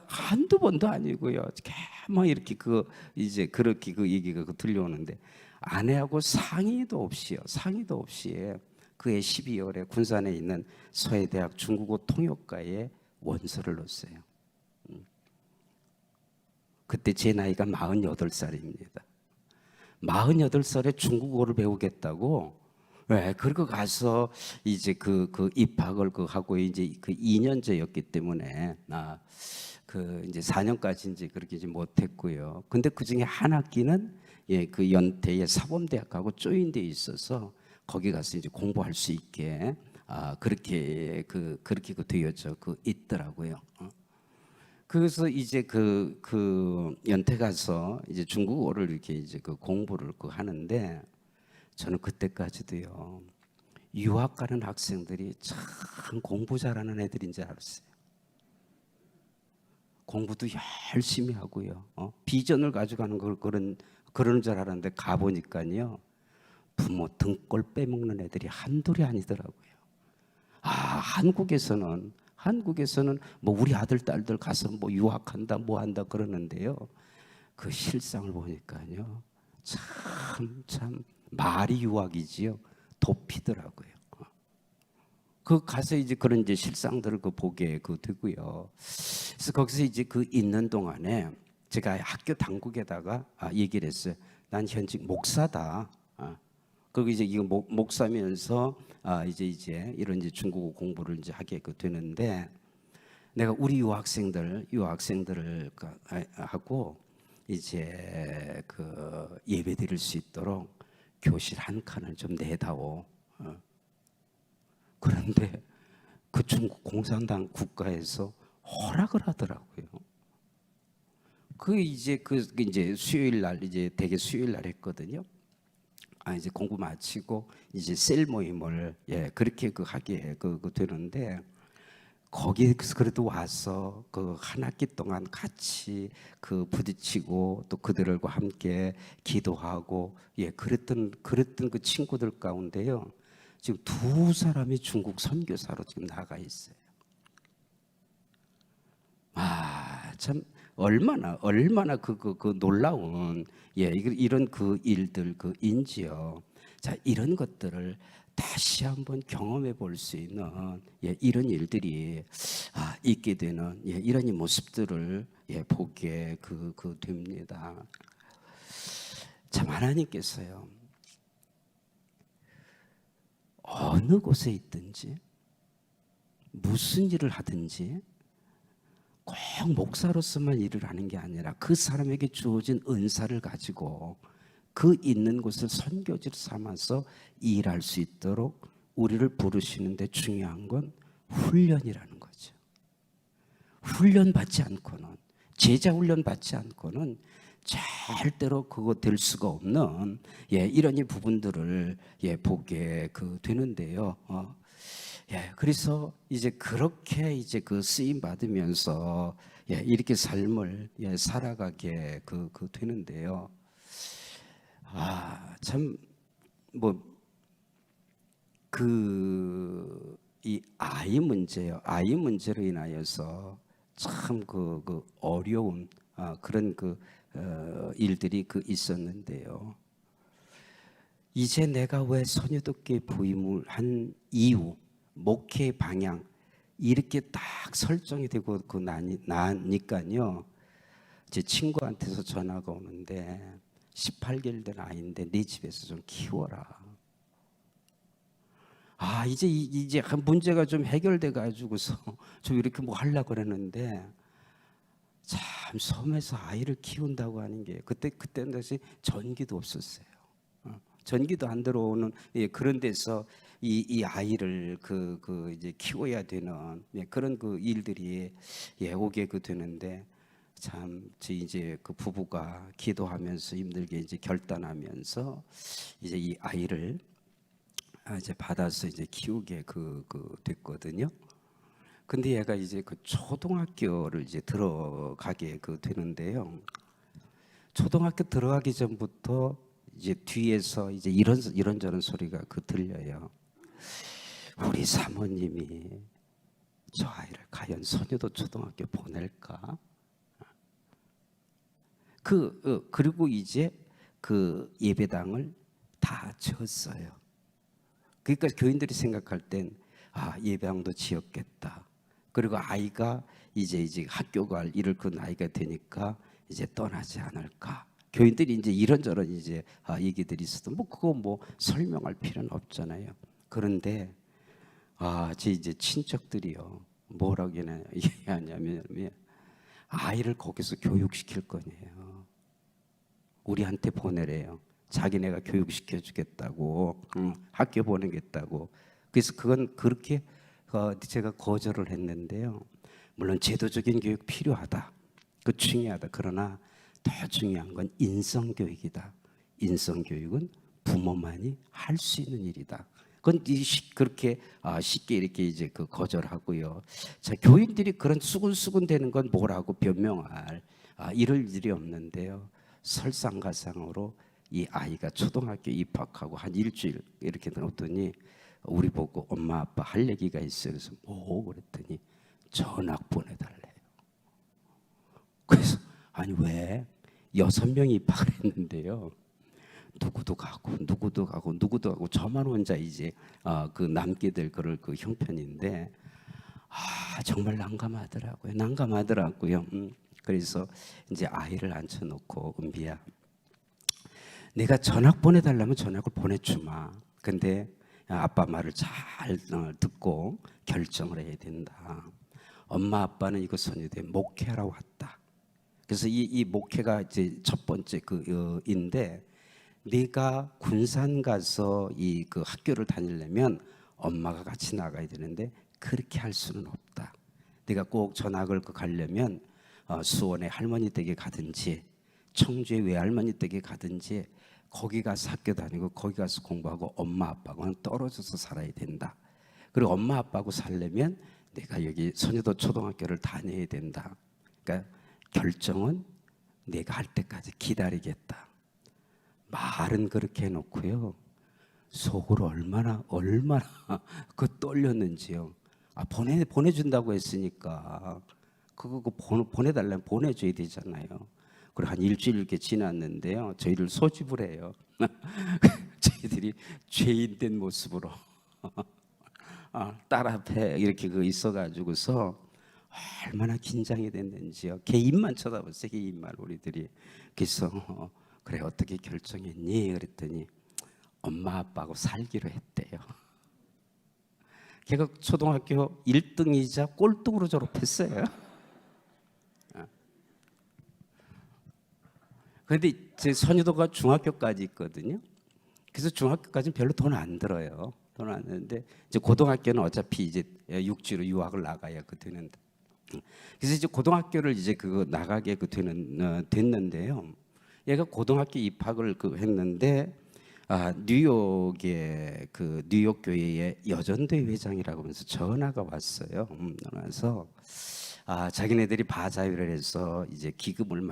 S2: 한두 번도 아니고요. 막 이렇게 이제 그렇게 얘기가 들려오는데 아내하고 상의도 없이 그해 12월에 군산에 있는 서해대학 중국어 통역과에 원서를 넣었어요. 그때 제 나이가 48살입니다. 48살에 중국어를 배우겠다고. 네, 그리고 가서 이제 입학을 하고 이제 2년제였기 때문에 이제 4년까지 이제 그렇게 이제 못했고요. 근데 그 중에 한 학기는 연태의 사범대학하고 조인돼 있어서 거기 가서 이제 공부할 수 있게 그렇게 되어져 있더라고요. 그래서 이제 연태 가서 이제 중국어를 이렇게 이제 공부를 하는데 저는 그때까지도요 유학 가는 학생들이 참 공부 잘하는 애들인 줄 알았어요. 공부도 열심히 하고요. 비전을 가져가는 그런 줄 알았는데 가보니까요 부모 등골 빼먹는 애들이 한둘이 아니더라고요. 한국에서는 뭐 우리 아들 딸들 가서 뭐 유학한다 뭐 한다 그러는데요. 그 실상을 보니까요 참 말이 유학이지요. 돕히더라고요. 그 가서 이제 그런 이제 실상들을 그 보게 그 되고요. 그래서 거기서 이제 그 있는 동안에 제가 학교 당국에다가 얘기를 했어요. 난 현직 목사다. 그리고 이제 이거 목사면서 이제 이런 이제 중국어 공부를 이제 하게 그 되는데 내가 우리 유학생들을 하고 이제 그 예배 드릴 수 있도록 교실 한 칸을 좀 내다오. 그런데 그 중국 공산당 국가에서 허락을 하더라고요. 그 이제 수요일 날 이제 대개 수요일 날 했거든요. 이제 공부 마치고 이제 셀 모임을 그렇게 그 하게 그 되는데 거기서 그래도 와서 그 한 학기 동안 같이 그 부딪히고 또 그들과 함께 기도하고 그랬던 그 친구들 가운데요. 지금 두 사람이 중국 선교사로 지금 나가 있어요. 참 얼마나 그 놀라운 이런 그 일들 그 인지요. 자, 이런 것들을 다시 한번 경험해 볼 수 있는 이런 일들이 있게 되는 이런 이 모습들을 보게 그 됩니다. 참 하나님께서요. 어느 곳에 있든지 무슨 일을 하든지 꼭 목사로서만 일을 하는 게 아니라 그 사람에게 주어진 은사를 가지고 그 있는 곳을 선교지로 삼아서 일할 수 있도록 우리를 부르시는데 중요한 건 훈련이라는 거죠. 훈련 받지 않고는, 제자 훈련 받지 않고는 절대로 그거 될 수가 없는 이런 이 부분들을 보게 그 되는데요. 그래서 이제 그렇게 이제 그 쓰임 받으면서 이렇게 삶을 살아가게 그 되는데요. 참 뭐 그 이 아이 문제요. 아이 문제로 인하여서 참 그 어려운 그런 일들이 있었는데요. 이제 내가 왜 선유도께 부임을 한 이유, 목회 방향 이렇게 딱 설정이 되고 나니까요. 제 친구한테서 전화가 오는데 18개월 된 아이인데 네 집에서 좀 키워라. 이제 문제가 좀 해결돼 가지고서 좀 이렇게 뭐 하려고 그랬는데 참 섬에서 아이를 키운다고 하는 게 그때는 다시 전기도 없었어요. 전기도 안 들어오는 그런 데서 이 아이를 이제 키워야 되는 그런 그 일들이 오게 되는데 참 이제 그 부부가 기도하면서 힘들게 이제 결단하면서 이제 이 아이를 이제 받아서 이제 키우게 됐거든요. 근데 얘가 이제 그 초등학교를 이제 들어가게 되는데요. 초등학교 들어가기 전부터 이제 뒤에서 이제 이런저런 소리가 들려요. 우리 사모님이 저 아이를 과연 선유도 초등학교 보낼까? 그리고 이제 그 예배당을 다 지었어요. 그러니까 교인들이 생각할 땐 예배당도 지었겠다. 그리고 아이가 이제 학교 갈 이럴 그 나이가 되니까 이제 떠나지 않을까. 교인들이 이제 이런저런 이제 얘기들이 있어도 뭐 그거 뭐 설명할 필요는 없잖아요. 그런데 제 이제 친척들이요 뭐라고 얘기하냐면 아이를 거기서 교육시킬 거네요. 우리한테 보내래요. 자기네가 교육시켜 주겠다고 학교 보내겠다고. 그래서 그건 그렇게 제가 거절을 했는데요. 물론 제도적인 교육 필요하다. 그 중요하다. 그러나 더 중요한 건 인성교육이다. 인성교육은 부모만이 할 수 있는 일이다. 그건 그렇게 쉽게 이렇게 이제 거절하고요. 자, 교인들이 그런 수근수근 되는 건 뭐라고 변명할 이럴 일이 없는데요. 설상가상으로 이 아이가 초등학교 입학하고 한 일주일 이렇게 나왔더니 우리 보고 엄마 아빠 할 얘기가 있어요. 그래서 뭐 그랬더니 전학 보내달래요. 그래서 아니 왜 6명이 입학을 했는데요. 누구도 가고 누구도 가고 누구도 가고 저만 혼자 이제 그 남게 될 그럴 그 형편인데 정말 난감하더라고요. 그래서 이제 아이를 앉혀놓고 은비야, 내가 전학 보내달라면 전학을 보내주마. 근데 아빠 말을 잘 듣고 결정을 해야 된다. 엄마 아빠는 이거 선유대 목회하러 왔다. 그래서 이 목회가 이제 첫 번째 인데, 네가 군산 가서 이 그 학교를 다니려면 엄마가 같이 나가야 되는데 그렇게 할 수는 없다. 네가 꼭 전학을 가려면 수원의 할머니 댁에 가든지 청주의 외할머니 댁에 가든지 거기 가서 학교 다니고 거기 가서 공부하고 엄마 아빠하고는 떨어져서 살아야 된다. 그리고 엄마 아빠하고 살려면 내가 여기 선유도 초등학교를 다녀야 된다. 그러니까 결정은 내가 할 때까지 기다리겠다. 말은 그렇게 해놓고요, 속으로 얼마나 그 떨렸는지요. 보내준다고 했으니까 그거 보내달라면 보내줘야 되잖아요. 그리고 한 일주일 이렇게 지났는데요, 저희를 소집을 해요. 저희들이 죄인 된 모습으로 딸 앞에 이렇게 있어가지고서 얼마나 긴장이 됐는지요. 개인만 쳐다봤어요. 개인만. 우리들이. 그래서 그래 어떻게 결정했니? 그랬더니 엄마 아빠하고 살기로 했대요. 걔가 초등학교 1등이자 꼴등으로 졸업했어요. 그런데 제 선유도가 중학교까지 있거든요. 그래서 중학교까지는 별로 돈 안 들어요. 돈 안 드는데 이제 고등학교는 어차피 이제 육지로 유학을 나가야 되는데, 그래서 이제 고등학교를 이제 나가게 됐는데요. 얘가 고등학교 입학을 했는데 뉴욕의 뉴욕 교회의 여전대 회장이라고 하면서 전화가 왔어요. 그래서 자기네들이 바자회를 해서 이제 기금을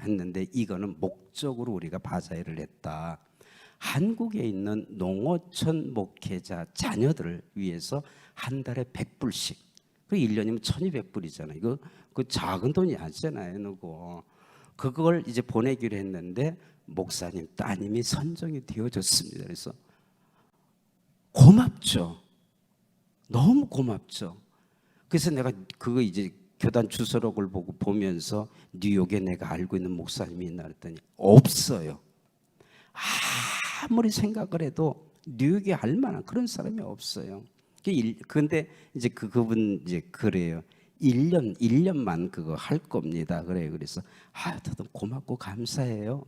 S2: 했는데 이거는 목적으로 우리가 바자회를 했다. 한국에 있는 농어촌 목회자 자녀들을 위해서 한 달에 100불씩. 그 1년이면 1,200불이잖아요. 이거 그 작은 돈이 아니잖아요, 누구. 그걸 이제 보내기로 했는데 목사님 따님이 선정이 되어졌습니다. 그래서 고맙죠. 너무 고맙죠. 그래서 내가 이제 교단 주소록을 보면서 뉴욕에 내가 알고 있는 목사님이 있나 그랬더니 없어요. 아무리 생각을 해도 뉴욕에 알 만한 그런 사람이 없어요. 근데 이제 그분 이제 그래요. 1년만 그거 할 겁니다. 그래요. 그래서 저도 고맙고 감사해요.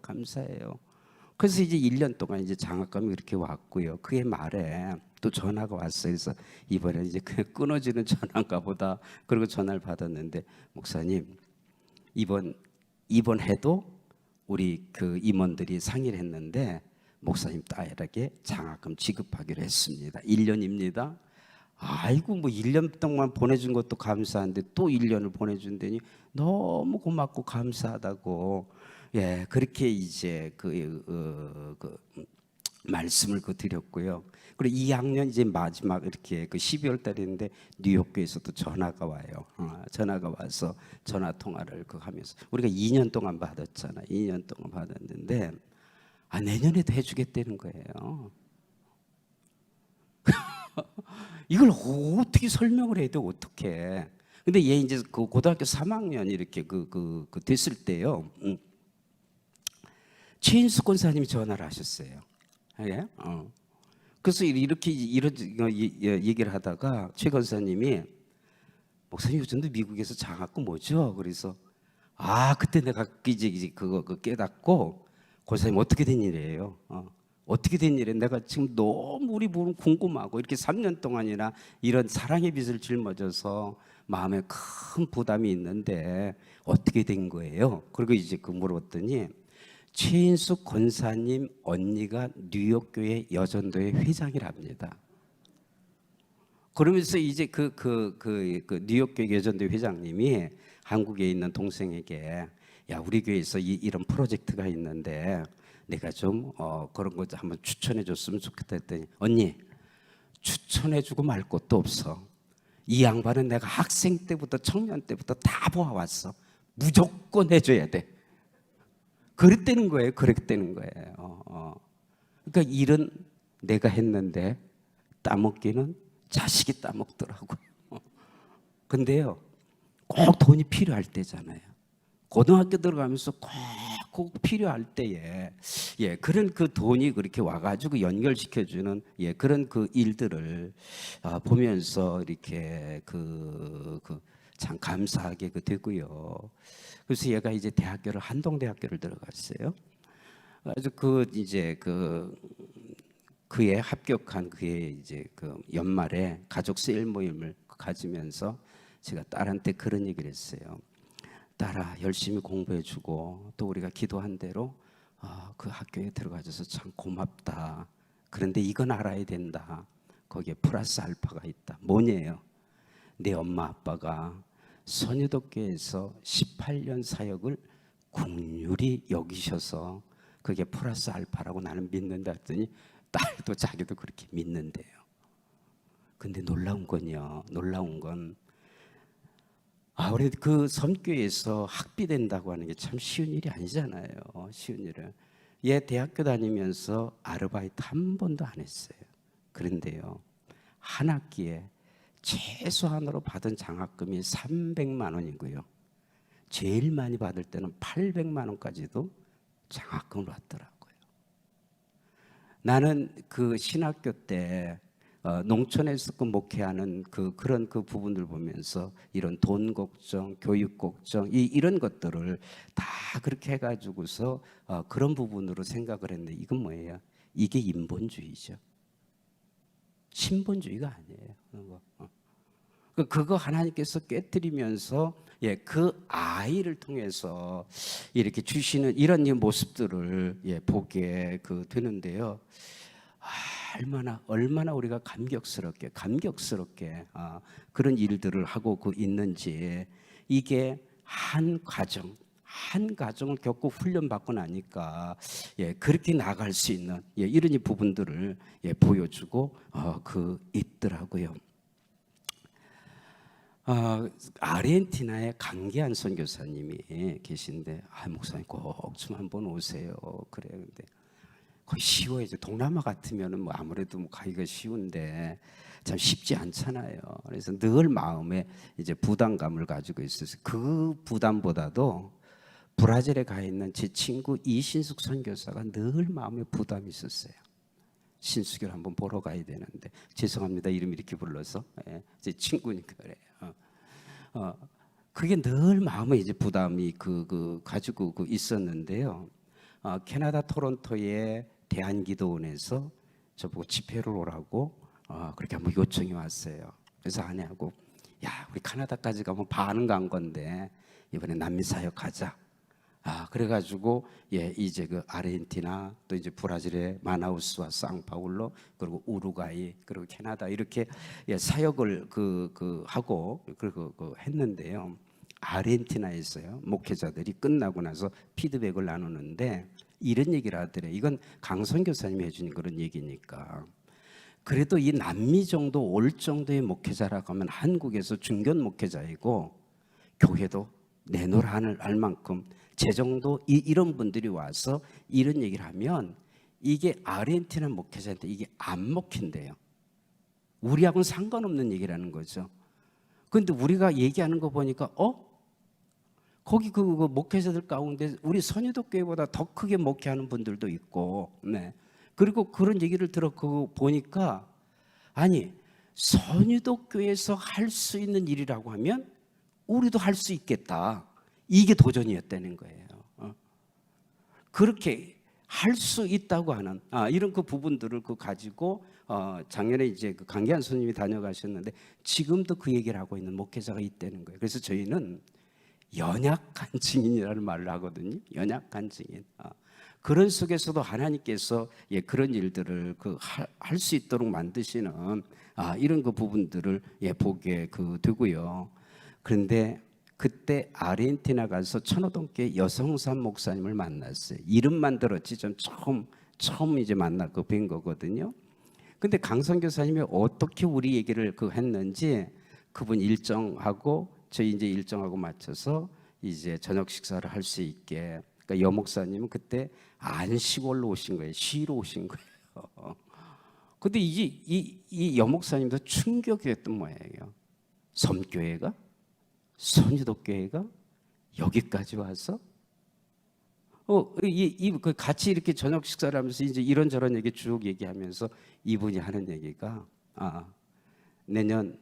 S2: 그래서 이제 1년 동안 이제 장학금이 이렇게 왔고요. 그의 말에 또 전화가 왔어요. 그래서 이번에 이제 그냥 끊어지는 전화인가 보다. 그리고 전화를 받았는데, 목사님 이번 해도 우리 임원들이 상의를 했는데 목사님 딸에게 장학금 지급하기로 했습니다. 1년입니다. 아이고 1년 동안 보내준 것도 감사한데 또 1년을 보내준다니 너무 고맙고 감사하다고, 그렇게 이제 말씀을 드렸고요. 그리고 2학년 이제 마지막 이렇게 12월 달인데 뉴욕교에서도 전화가 와요. 전화가 와서 전화 통화를 하면서 우리가 2년 동안 받았잖아요. 2년 동안 받았는데 내년에도 해주겠다는 거예요. 이걸 어떻게 설명을 해도 어떻게? 근데 얘 이제 고등학교 3학년 이렇게 됐을 때요. 최인숙 권사님이 전화를 하셨어요. 예? 그래서 이렇게 이런 얘기를 하다가 최 권사님이, 목사님 요즘도 미국에서 장학금 뭐죠? 그래서 그때 내가 이제 그거 깨닫고, 권사님 어떻게 된 일이에요? 어떻게 된 일이에요? 내가 지금 너무 우리 부분 궁금하고 이렇게 3년 동안이나 이런 사랑의 빚을 짊어져서 마음에 큰 부담이 있는데 어떻게 된 거예요? 그리고 이제 물어봤더니 최인숙 권사님 언니가 뉴욕교회 여전도회 회장이랍니다. 그러면서 이제 뉴욕교회 여전도회 회장님이 한국에 있는 동생에게, 야 우리 교회에서 이런 프로젝트가 있는데 내가 좀 그런 거 한번 추천해 줬으면 좋겠다 했더니, 언니 추천해 주고 말 것도 없어. 이 양반은 내가 학생 때부터 청년 때부터 다 보아왔어. 무조건 해줘야 돼. 그랬다는 거예요. 그랬다는 거예요. 그러니까 일은 내가 했는데 따먹기는 자식이 따먹더라고요. 근데요, 꼭 돈이 필요할 때잖아요. 고등학교 들어가면서 꼭 필요할 때에 그런 그 돈이 그렇게 와가지고 연결시켜주는 그런 그 일들을 보면서 이렇게 참 감사하게 되고요. 그래서 얘가 이제 대학교를 한동대학교를 들어갔어요. 아주 그의 합격한 그의 이제 그 연말에 가족 세일 모임을 가지면서 제가 딸한테 그런 얘기를 했어요. 딸아, 열심히 공부해주고 또 우리가 기도한 대로 그 학교에 들어가줘서 참 고맙다. 그런데 이건 알아야 된다. 거기에 플러스 알파가 있다. 뭐냐요? 내 엄마 아빠가 선유도교에서 18년 사역을 국률이 여기셔서 그게 플러스 알파라고 나는 믿는다 했더니 딸도 자기도 그렇게 믿는데요. 근데 놀라운 건 우리 그 섬교에서 학비된다고 하는 게 참 쉬운 일이 아니잖아요. 쉬운 일은. 얘 대학교 다니면서 아르바이트 한 번도 안 했어요. 그런데요, 한 학기에 최소한으로 받은 장학금이 300만 원이고요. 제일 많이 받을 때는 800만 원까지도 장학금을 받더라고요. 나는 그 신학교 때 농촌에서 그 목회하는 그런 부분들 보면서 이런 돈 걱정, 교육 걱정 이런 것들을 다 그렇게 해가지고서 그런 부분으로 생각을 했는데 이건 뭐예요? 이게 인본주의죠. 신본주의가 아니에요. 그거 하나님께서 깨뜨리면서 그 아이를 통해서 이렇게 주시는 이런 모습들을 보게 되는데요. 얼마나 우리가 감격스럽게 그런 일들을 하고 있는지, 이게 한 가정을 겪고 훈련받고 나니까 그렇게 나갈 수 있는 이런 부분들을 보여주고 있더라고요. 아르헨티나에 강기한 선교사님이 계신데 목사님 꼭 좀 한번 오세요. 그래요. 근데 거의 쉬워요. 이제 동남아 같으면은 아무래도 가기가 쉬운데 참 쉽지 않잖아요. 그래서 늘 마음에 이제 부담감을 가지고 있어서 그 부담보다도 브라질에 가 있는 제 친구 이신숙 선교사가 늘 마음에 부담이 있었어요. 신수교를 한번 보러 가야 되는데 죄송합니다. 이름 이렇게 불러서 제 친구니까 그래요. 그게 늘 마음에 이제 부담이 가지고 있었는데요. 캐나다 토론토의 대한기도원에서 저보고 집회를 오라고 그렇게 한번 요청이 왔어요. 그래서 아내하고 우리 카나다까지 가면 반은 간 건데 이번에 남미 사역하자. 그래가지고 이제 그 아르헨티나 또 이제 브라질의 마나우스와 상파울로 그리고 우루과이 그리고 캐나다 이렇게 사역을 하고 했는데요. 아르헨티나에서요 목회자들이 끝나고 나서 피드백을 나누는데 이런 얘기를 하더래요. 이건 강선교사님이 해주는 그런 얘기니까. 그래도 이 남미 정도 올 정도의 목회자라고 하면 한국에서 중견 목회자이고 교회도 내놓으라 할 만큼 제 정도 이런 분들이 와서 이런 얘기를 하면 이게 아르헨티나 목회자한테 이게 안 먹힌대요. 우리하고는 상관없는 얘기라는 거죠. 그런데 우리가 얘기하는 거 보니까 거기 그 목회자들 가운데 우리 선유도교회보다 더 크게 목회하는 분들도 있고, 그리고 그런 얘기를 보니까 아니 선유도교회에서 할 수 있는 일이라고 하면 우리도 할 수 있겠다. 이게 도전이었다는 거예요. 그렇게 할 수 있다고 하는 이런 부분들을 가지고 작년에 이제 강기한 스님이 다녀가셨는데 지금도 그 얘기를 하고 있는 목회자가 있다는 거예요. 그래서 저희는 연약한 증인이라는 말을 하거든요. 연약한 증인. 그런 속에서도 하나님께서 그런 일들을 할 수 있도록 만드시는 이런 부분들을 보게 되고요. 그런데 그때 아르헨티나 가서 천호동교회 여성산 목사님을 만났어요. 이름만 들었지 좀 처음 이제 만나고 뵌 거거든요. 근데 강선교사님이 어떻게 우리 얘기를 했는지 그분 일정하고 저희 이제 일정하고 맞춰서 이제 저녁 식사를 할 수 있게 그러니까 여 목사님은 그때 안시골로 오신 거예요. 쉬러 오신 거예요. 근데 이 여 목사님도 충격이었던 모양이에요. 섬교회가, 선유도교회가 여기까지 와서 그 같이 이렇게 저녁 식사를 하면서 이제 이런저런 얘기 쭉 얘기하면서 이분이 하는 얘기가 내년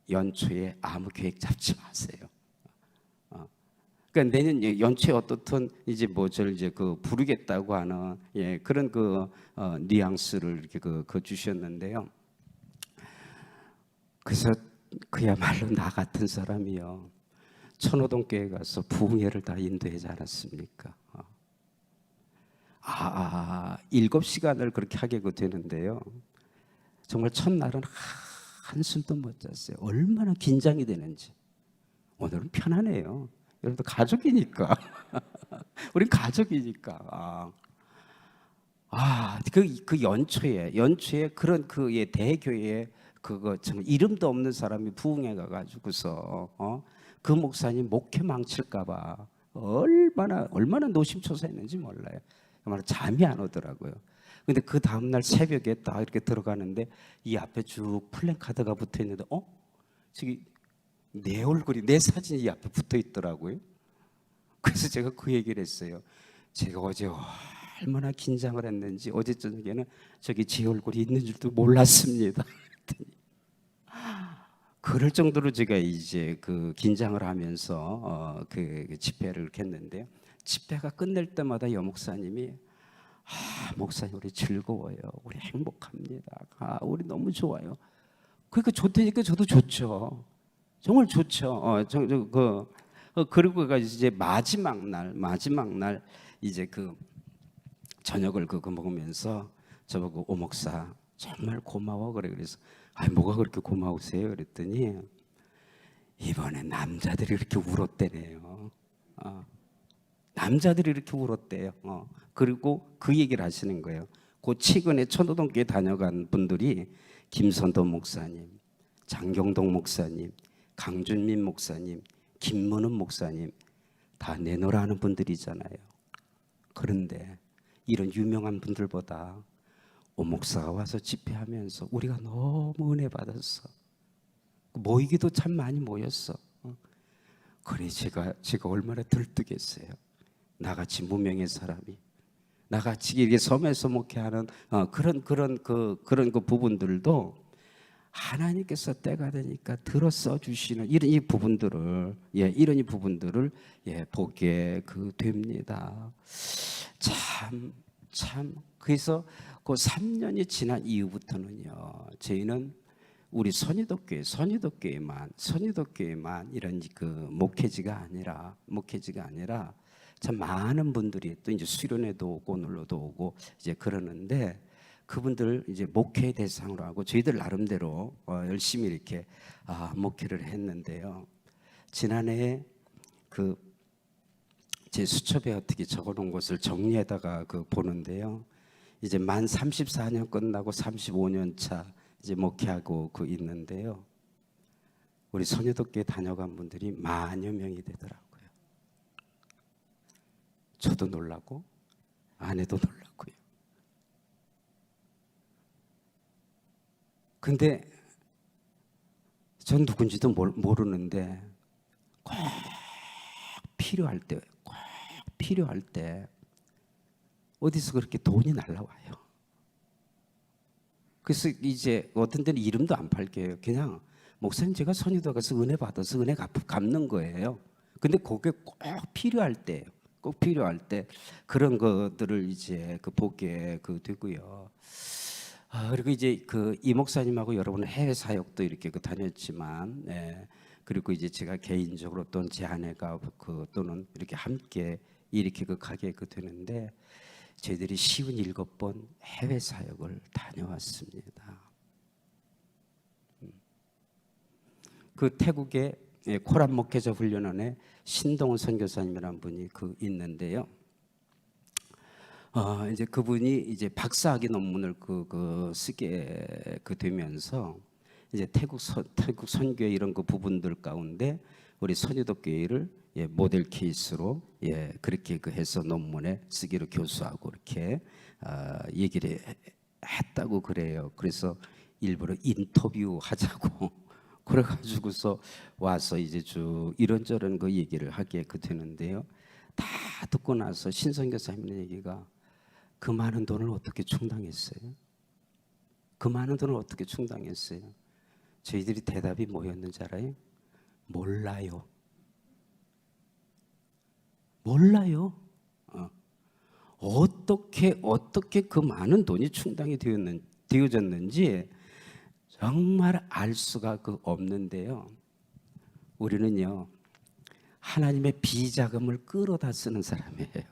S2: 연초에 아무 계획 잡지 마세요. 그러니까 내년 연초에 어떻든 이제 뭐 저를 이제 그 부르겠다고 하는 그런 뉘앙스를 이렇게 주셨는데요. 그래서 그야말로 나 같은 사람이요. 천호동 교회 가서 부흥회를 다 인도하지 않았습니까? 7시간을 그렇게 하게 되는데요. 정말 첫날은 한숨도 못 잤어요. 얼마나 긴장이 되는지. 오늘은 편하네요. 여러분들 가족이니까. 우린 가족이니까. 그 연초에 그런 대교회에 그거 참 이름도 없는 사람이 부흥회 가가지고서 그 목사님 목회 망칠까봐 얼마나 노심초사했는지 몰라요. 정말 잠이 안 오더라고요. 근데 그 다음날 새벽에 딱 이렇게 들어가는데 이 앞에 쭉 플랜카드가 붙어 있는데 저기 내 얼굴이 내 사진이 이 앞에 붙어 있더라고요. 그래서 제가 그 얘기를 했어요. 제가 어제 얼마나 긴장을 했는지 어제 저녁에는 저기 제 얼굴이 있는 줄도 몰랐습니다. 그럴 정도로 제가 이제 그 긴장을 하면서 그 집회를 이렇게 했는데요. 집회가 끝날 때마다 여 목사님이 목사님 우리 즐거워요. 우리 행복합니다. 우리 너무 좋아요. 그러니까 좋다니까 저도 좋죠. 정말 좋죠. 그리고 이제 마지막 날 이제 그 저녁을 먹으면서 저보고 오 목사 정말 고마워 그래서 뭐가 그렇게 고마우세요? 그랬더니 이번에 남자들이 이렇게 울었대네요. 남자들이 이렇게 울었대요. 그리고 그 얘기를 하시는 거예요. 그 최근에 천호동교회 다녀간 분들이 김선도 목사님, 장경동 목사님, 강준민 목사님, 김문은 목사님 다 내놓으라 하는 분들이잖아요. 그런데 이런 유명한 분들보다 오 목사가 와서 집회하면서 우리가 너무 은혜 받았어. 모이기도 참 많이 모였어. 그래 제가 얼마나 들뜨겠어요. 나같이 무명의 사람이, 나같이 이렇게 섬에서 목회하는 그런 부분들도 하나님께서 때가 되니까 들어 써 주시는 이런 이 부분들을 보게 됩니다. 참 그래서 그 3년이 지난 이후부터는요, 저희는 우리 선유도교회만 이런 그 목회지가 아니라 참 많은 분들이 또 이제 수련회도 오고 놀러도 오고 이제 그러는데 그분들 이제 목회 대상으로 하고 저희들 나름대로 열심히 이렇게 목회를 했는데요. 지난해 제 수첩에 어떻게 적어놓은 것을 정리하다가 보는데요. 이제 만 34년 끝나고 35년 차 이제 목회하고 있는데요. 우리 선유도교회 다녀간 분들이 만여 명이 되더라고요. 저도 놀라고 아내도 놀랐고요. 근데 전 누군지도 모르는데 꼭 필요할 때 어디서 그렇게 돈이 날라와요. 그래서 이제 어떤 때는 이름도 안 밝혀요. 그냥 목사님 제가 선유도 가서 은혜 받아서 은혜 갚는 거예요. 근데 그게 꼭 필요할 때 그런 것들을 이제 보게 되고요. 그리고 이제 이 목사님하고 여러분 해외 사역도 이렇게 다녔지만, 그리고 이제 제가 개인적으로 또는 제 아내가 또는 이렇게 함께 이렇게 가게 되는데 저희들이 57번 해외 사역을 다녀왔습니다. 그 태국의 코란 목회자 훈련원에 신동훈 선교사님이라는 분이 있는데요. 이제 그분이 이제 박사학위 논문을 쓰게 되면서 이제 태국 선교의 이런 부분들 가운데 우리 선유독교회를 모델 케이스로 그렇게 해서 논문에 쓰기로 교수하고 이렇게 얘기를 했다고 그래요. 그래서 일부러 인터뷰 하자고 그래가지고서 와서 이제 쭉 이런저런 그 얘기를 하게 되는데요. 다 듣고 나서 신선교사님 얘기가 그 많은 돈을 어떻게 충당했어요? 그 많은 돈을 어떻게 충당했어요? 저희들이 대답이 뭐였는지 알아요? 몰라요. 몰라요. 어떻게 그 많은 돈이 충당이 되어졌는지 정말 알 수가 없는데요. 우리는요, 하나님의 비자금을 끌어다 쓰는 사람이에요.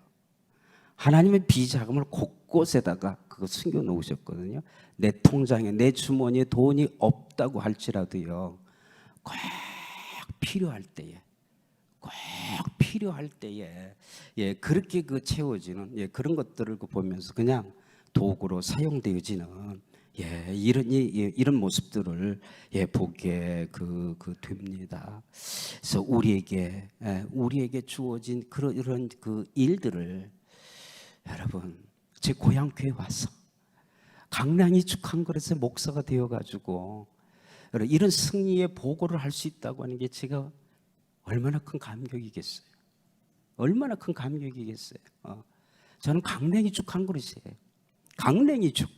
S2: 하나님의 비자금을 곳곳에다가 그거 숨겨 놓으셨거든요. 내 통장에, 내 주머니에 돈이 없다고 할지라도요, 꼭 필요할 때에, 꼭 필요할 때에, 그렇게 채워지는 그런 것들을 보면서 그냥 도구로 사용되어지는 이런 모습들을 보게 됩니다. 그래서 우리에게 주어진 이런 일들을 여러분, 제 고향 교회 와서 강량이 축한 그릇에 목사가 되어가지고 이런 승리의 보고를 할 수 있다고 하는 게 제가 얼마나 큰 감격이겠어요. 얼마나 큰 감격이겠어요. 저는 강냉이 죽 한 그릇이에요. 강냉이 죽.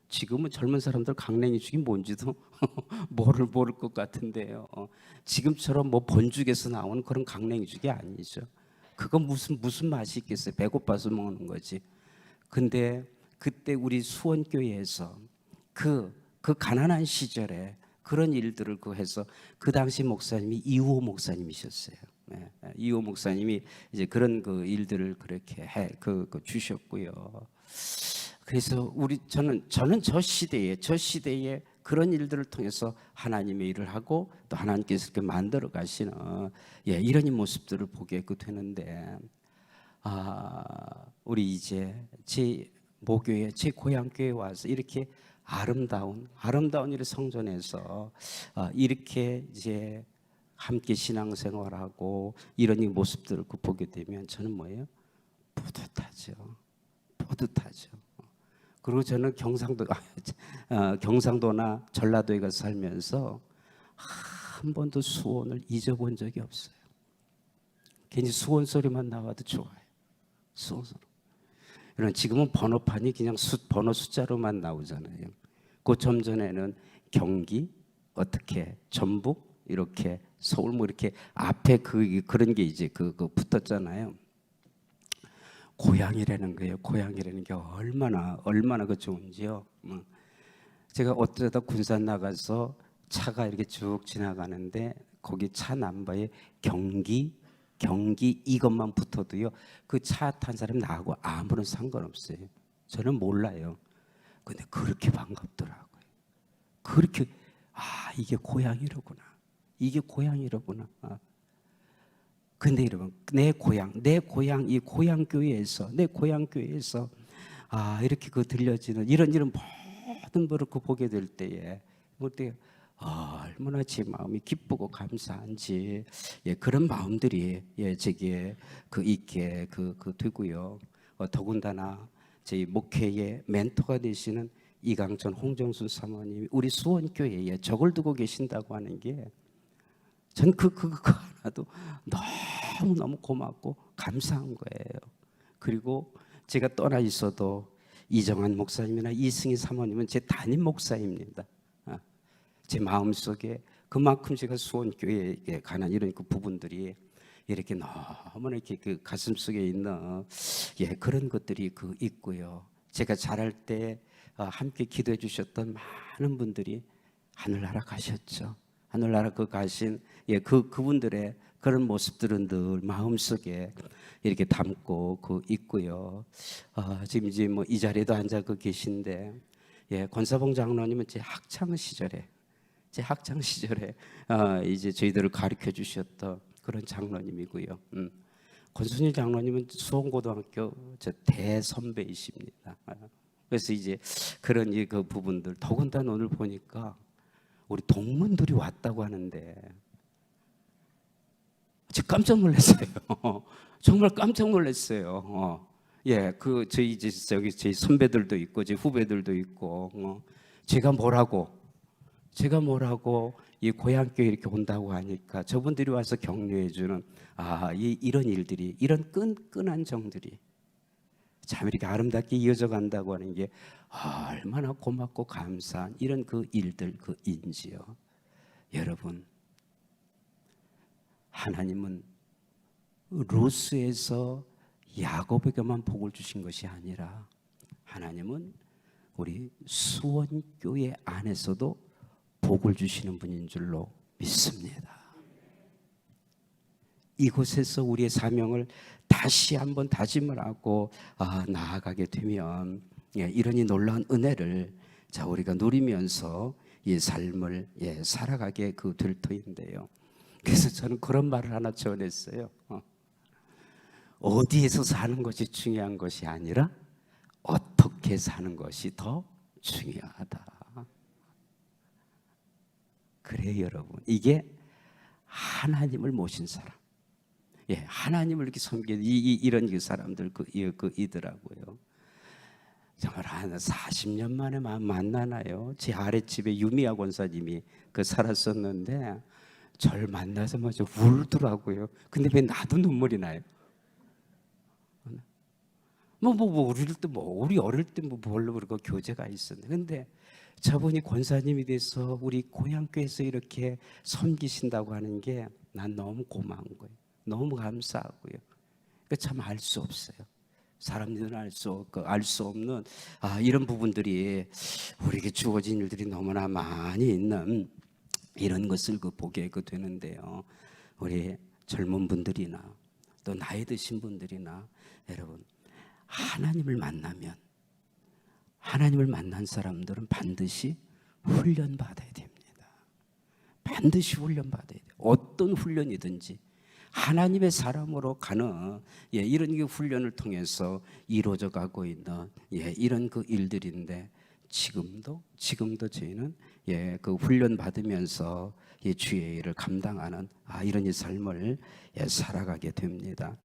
S2: 지금은 젊은 사람들 강냉이 죽이 뭔지도 모를 것 같은데요. 지금처럼 뭐 본죽에서 나오는 그런 강냉이 죽이 아니죠. 그거 무슨 맛이 있겠어요. 배고파서 먹는 거지. 근데 그때 우리 수원교회에서 그 가난한 시절에 그런 일들을 해서 그 당시 목사님이 이우호 목사님이셨어요. 이우호 목사님이 이제 그런 일들을 그렇게 주셨고요. 그래서 저는 저 시대에 그런 일들을 통해서 하나님의 일을 하고 또 하나님께서 이렇게 만들어 가시는 이런 모습들을 보게 되는데, 우리 이제 제 모교회, 제 고향 교회에 와서 이렇게 아름다운 이 성전에서 이렇게 이제 함께 신앙생활하고 이런 모습들을 보게 되면 저는 뭐예요? 뿌듯하죠. 그리고 저는 경상도나 전라도에 가서 살면서 한 번도 수원을 잊어본 적이 없어요. 괜히 수원 소리만 나와도 좋아요. 수원 소리. 지금은 번호판이 그냥 번호 숫자로만 나오잖아요. 그 좀 전에는 경기, 어떻게 전북, 이렇게 서울 뭐 이렇게 앞에 그런 게 이제 붙었잖아요. 고향이라는 거예요. 고향이라는 게 얼마나 좋은지요. 제가 어쩌다 군산 나가서 차가 이렇게 쭉 지나가는데 거기 차 남바에 경기 이것만 붙어도요, 그 차 탄 사람 나하고 아무런 상관없어요. 저는 몰라요. 근데 그렇게 반갑더라고요. 그렇게 이게 고향이로구나. 근데 여러분, 내 고향 이 고향 교회에서 이렇게 들려지는 이런 모든 것을 보게 될 때에 얼마나 제 마음이 기쁘고 감사한지 그런 마음들이 제게 있게 되고요. 더군다나 저희 목회의 멘토가 되시는 이강천 홍정순 사모님이 우리 수원교회에 적을 두고 계신다고 하는 게 전 그거 하나도 너무 고맙고 감사한 거예요. 그리고 제가 떠나 있어도 이정환 목사님이나 이승희 사모님은 제 담임 목사입니다. 제 마음속에 그만큼 제가 수원교회에 관한 이런 부분들이 이렇게 너무나 이렇게 가슴 속에 있는 그런 것들이 있고요. 제가 자랄 때 함께 기도해 주셨던 많은 분들이 하늘나라 가셨죠. 하늘나라 가신 그분들의 그런 모습들은 늘 마음속에 이렇게 담고 있고요. 지금 이제 뭐 이 자리에도 앉아 계신데 권사봉 장로님은 제 학창 시절에 이제 저희들을 가르쳐 주셨던 그런 장로님이고요. 권순일 장로님은 수원고등학교 대선배이십니다. 그래서 이제 그런 부분들, 더군다나 오늘 보니까 우리 동문들이 왔다고 하는데 저 깜짝 놀랐어요. 정말 깜짝 놀랐어요. 예, 그 저희 저희 선배들도 있고 제 후배들도 있고 제가 뭐라고 이 고향교회 이렇게 온다고 하니까 저분들이 와서 격려해 주는 이런 일들이 이런 끈끈한 정들이 참 이렇게 아름답게 이어져 간다고 하는 게 얼마나 고맙고 감사한 이런 그 일들 그 인지요. 여러분, 하나님은 루스에서 야곱에게만 복을 주신 것이 아니라 하나님은 우리 수원교회 안에서도 복을 주시는 분인 줄로 믿습니다. 이곳에서 우리의 사명을 다시 한번 다짐을 하고 나아가게 되면 이런 이 놀라운 은혜를 우리가 누리면서 이 삶을 살아가게 될 터인데요. 그래서 저는 그런 말을 하나 전했어요. 어디에서 사는 것이 중요한 것이 아니라 어떻게 사는 것이 더 중요하다. 그래요, 여러분. 이게 하나님을 모신 사람. 하나님을 이렇게 섬기는 이런 그 사람들 이더라고요. 정말 한 40년 만에 만나나요? 제 아랫집에 유미아 권사님이 살았었는데 저를 만나자마자 울더라고요. 근데 왜 나도 눈물이 나요? 우리 어릴 때 뭘로 그러고 교제가 있었는데 근데 저분이 권사님이 돼서 우리 고향교회에서 이렇게 섬기신다고 하는 게 난 너무 고마운 거예요. 너무 감사하고요. 참 알 수 없어요. 사람들은 알 수 없는 이런 부분들이 우리에게 주어진 일들이 너무나 많이 있는 이런 것을 보게 되는데요. 우리 젊은 분들이나 또 나이 드신 분들이나 여러분 하나님을 만나면 하나님을 만난 사람들은 반드시 훈련받아야 됩니다. 반드시 훈련받아야 돼요. 어떤 훈련이든지 하나님의 사람으로 가는 이런 훈련을 통해서 이루어져 가고 있는 이런 일들인데 지금도 저희는 그 훈련 받으면서 주의 일을 감당하는 이런 이 삶을 살아가게 됩니다.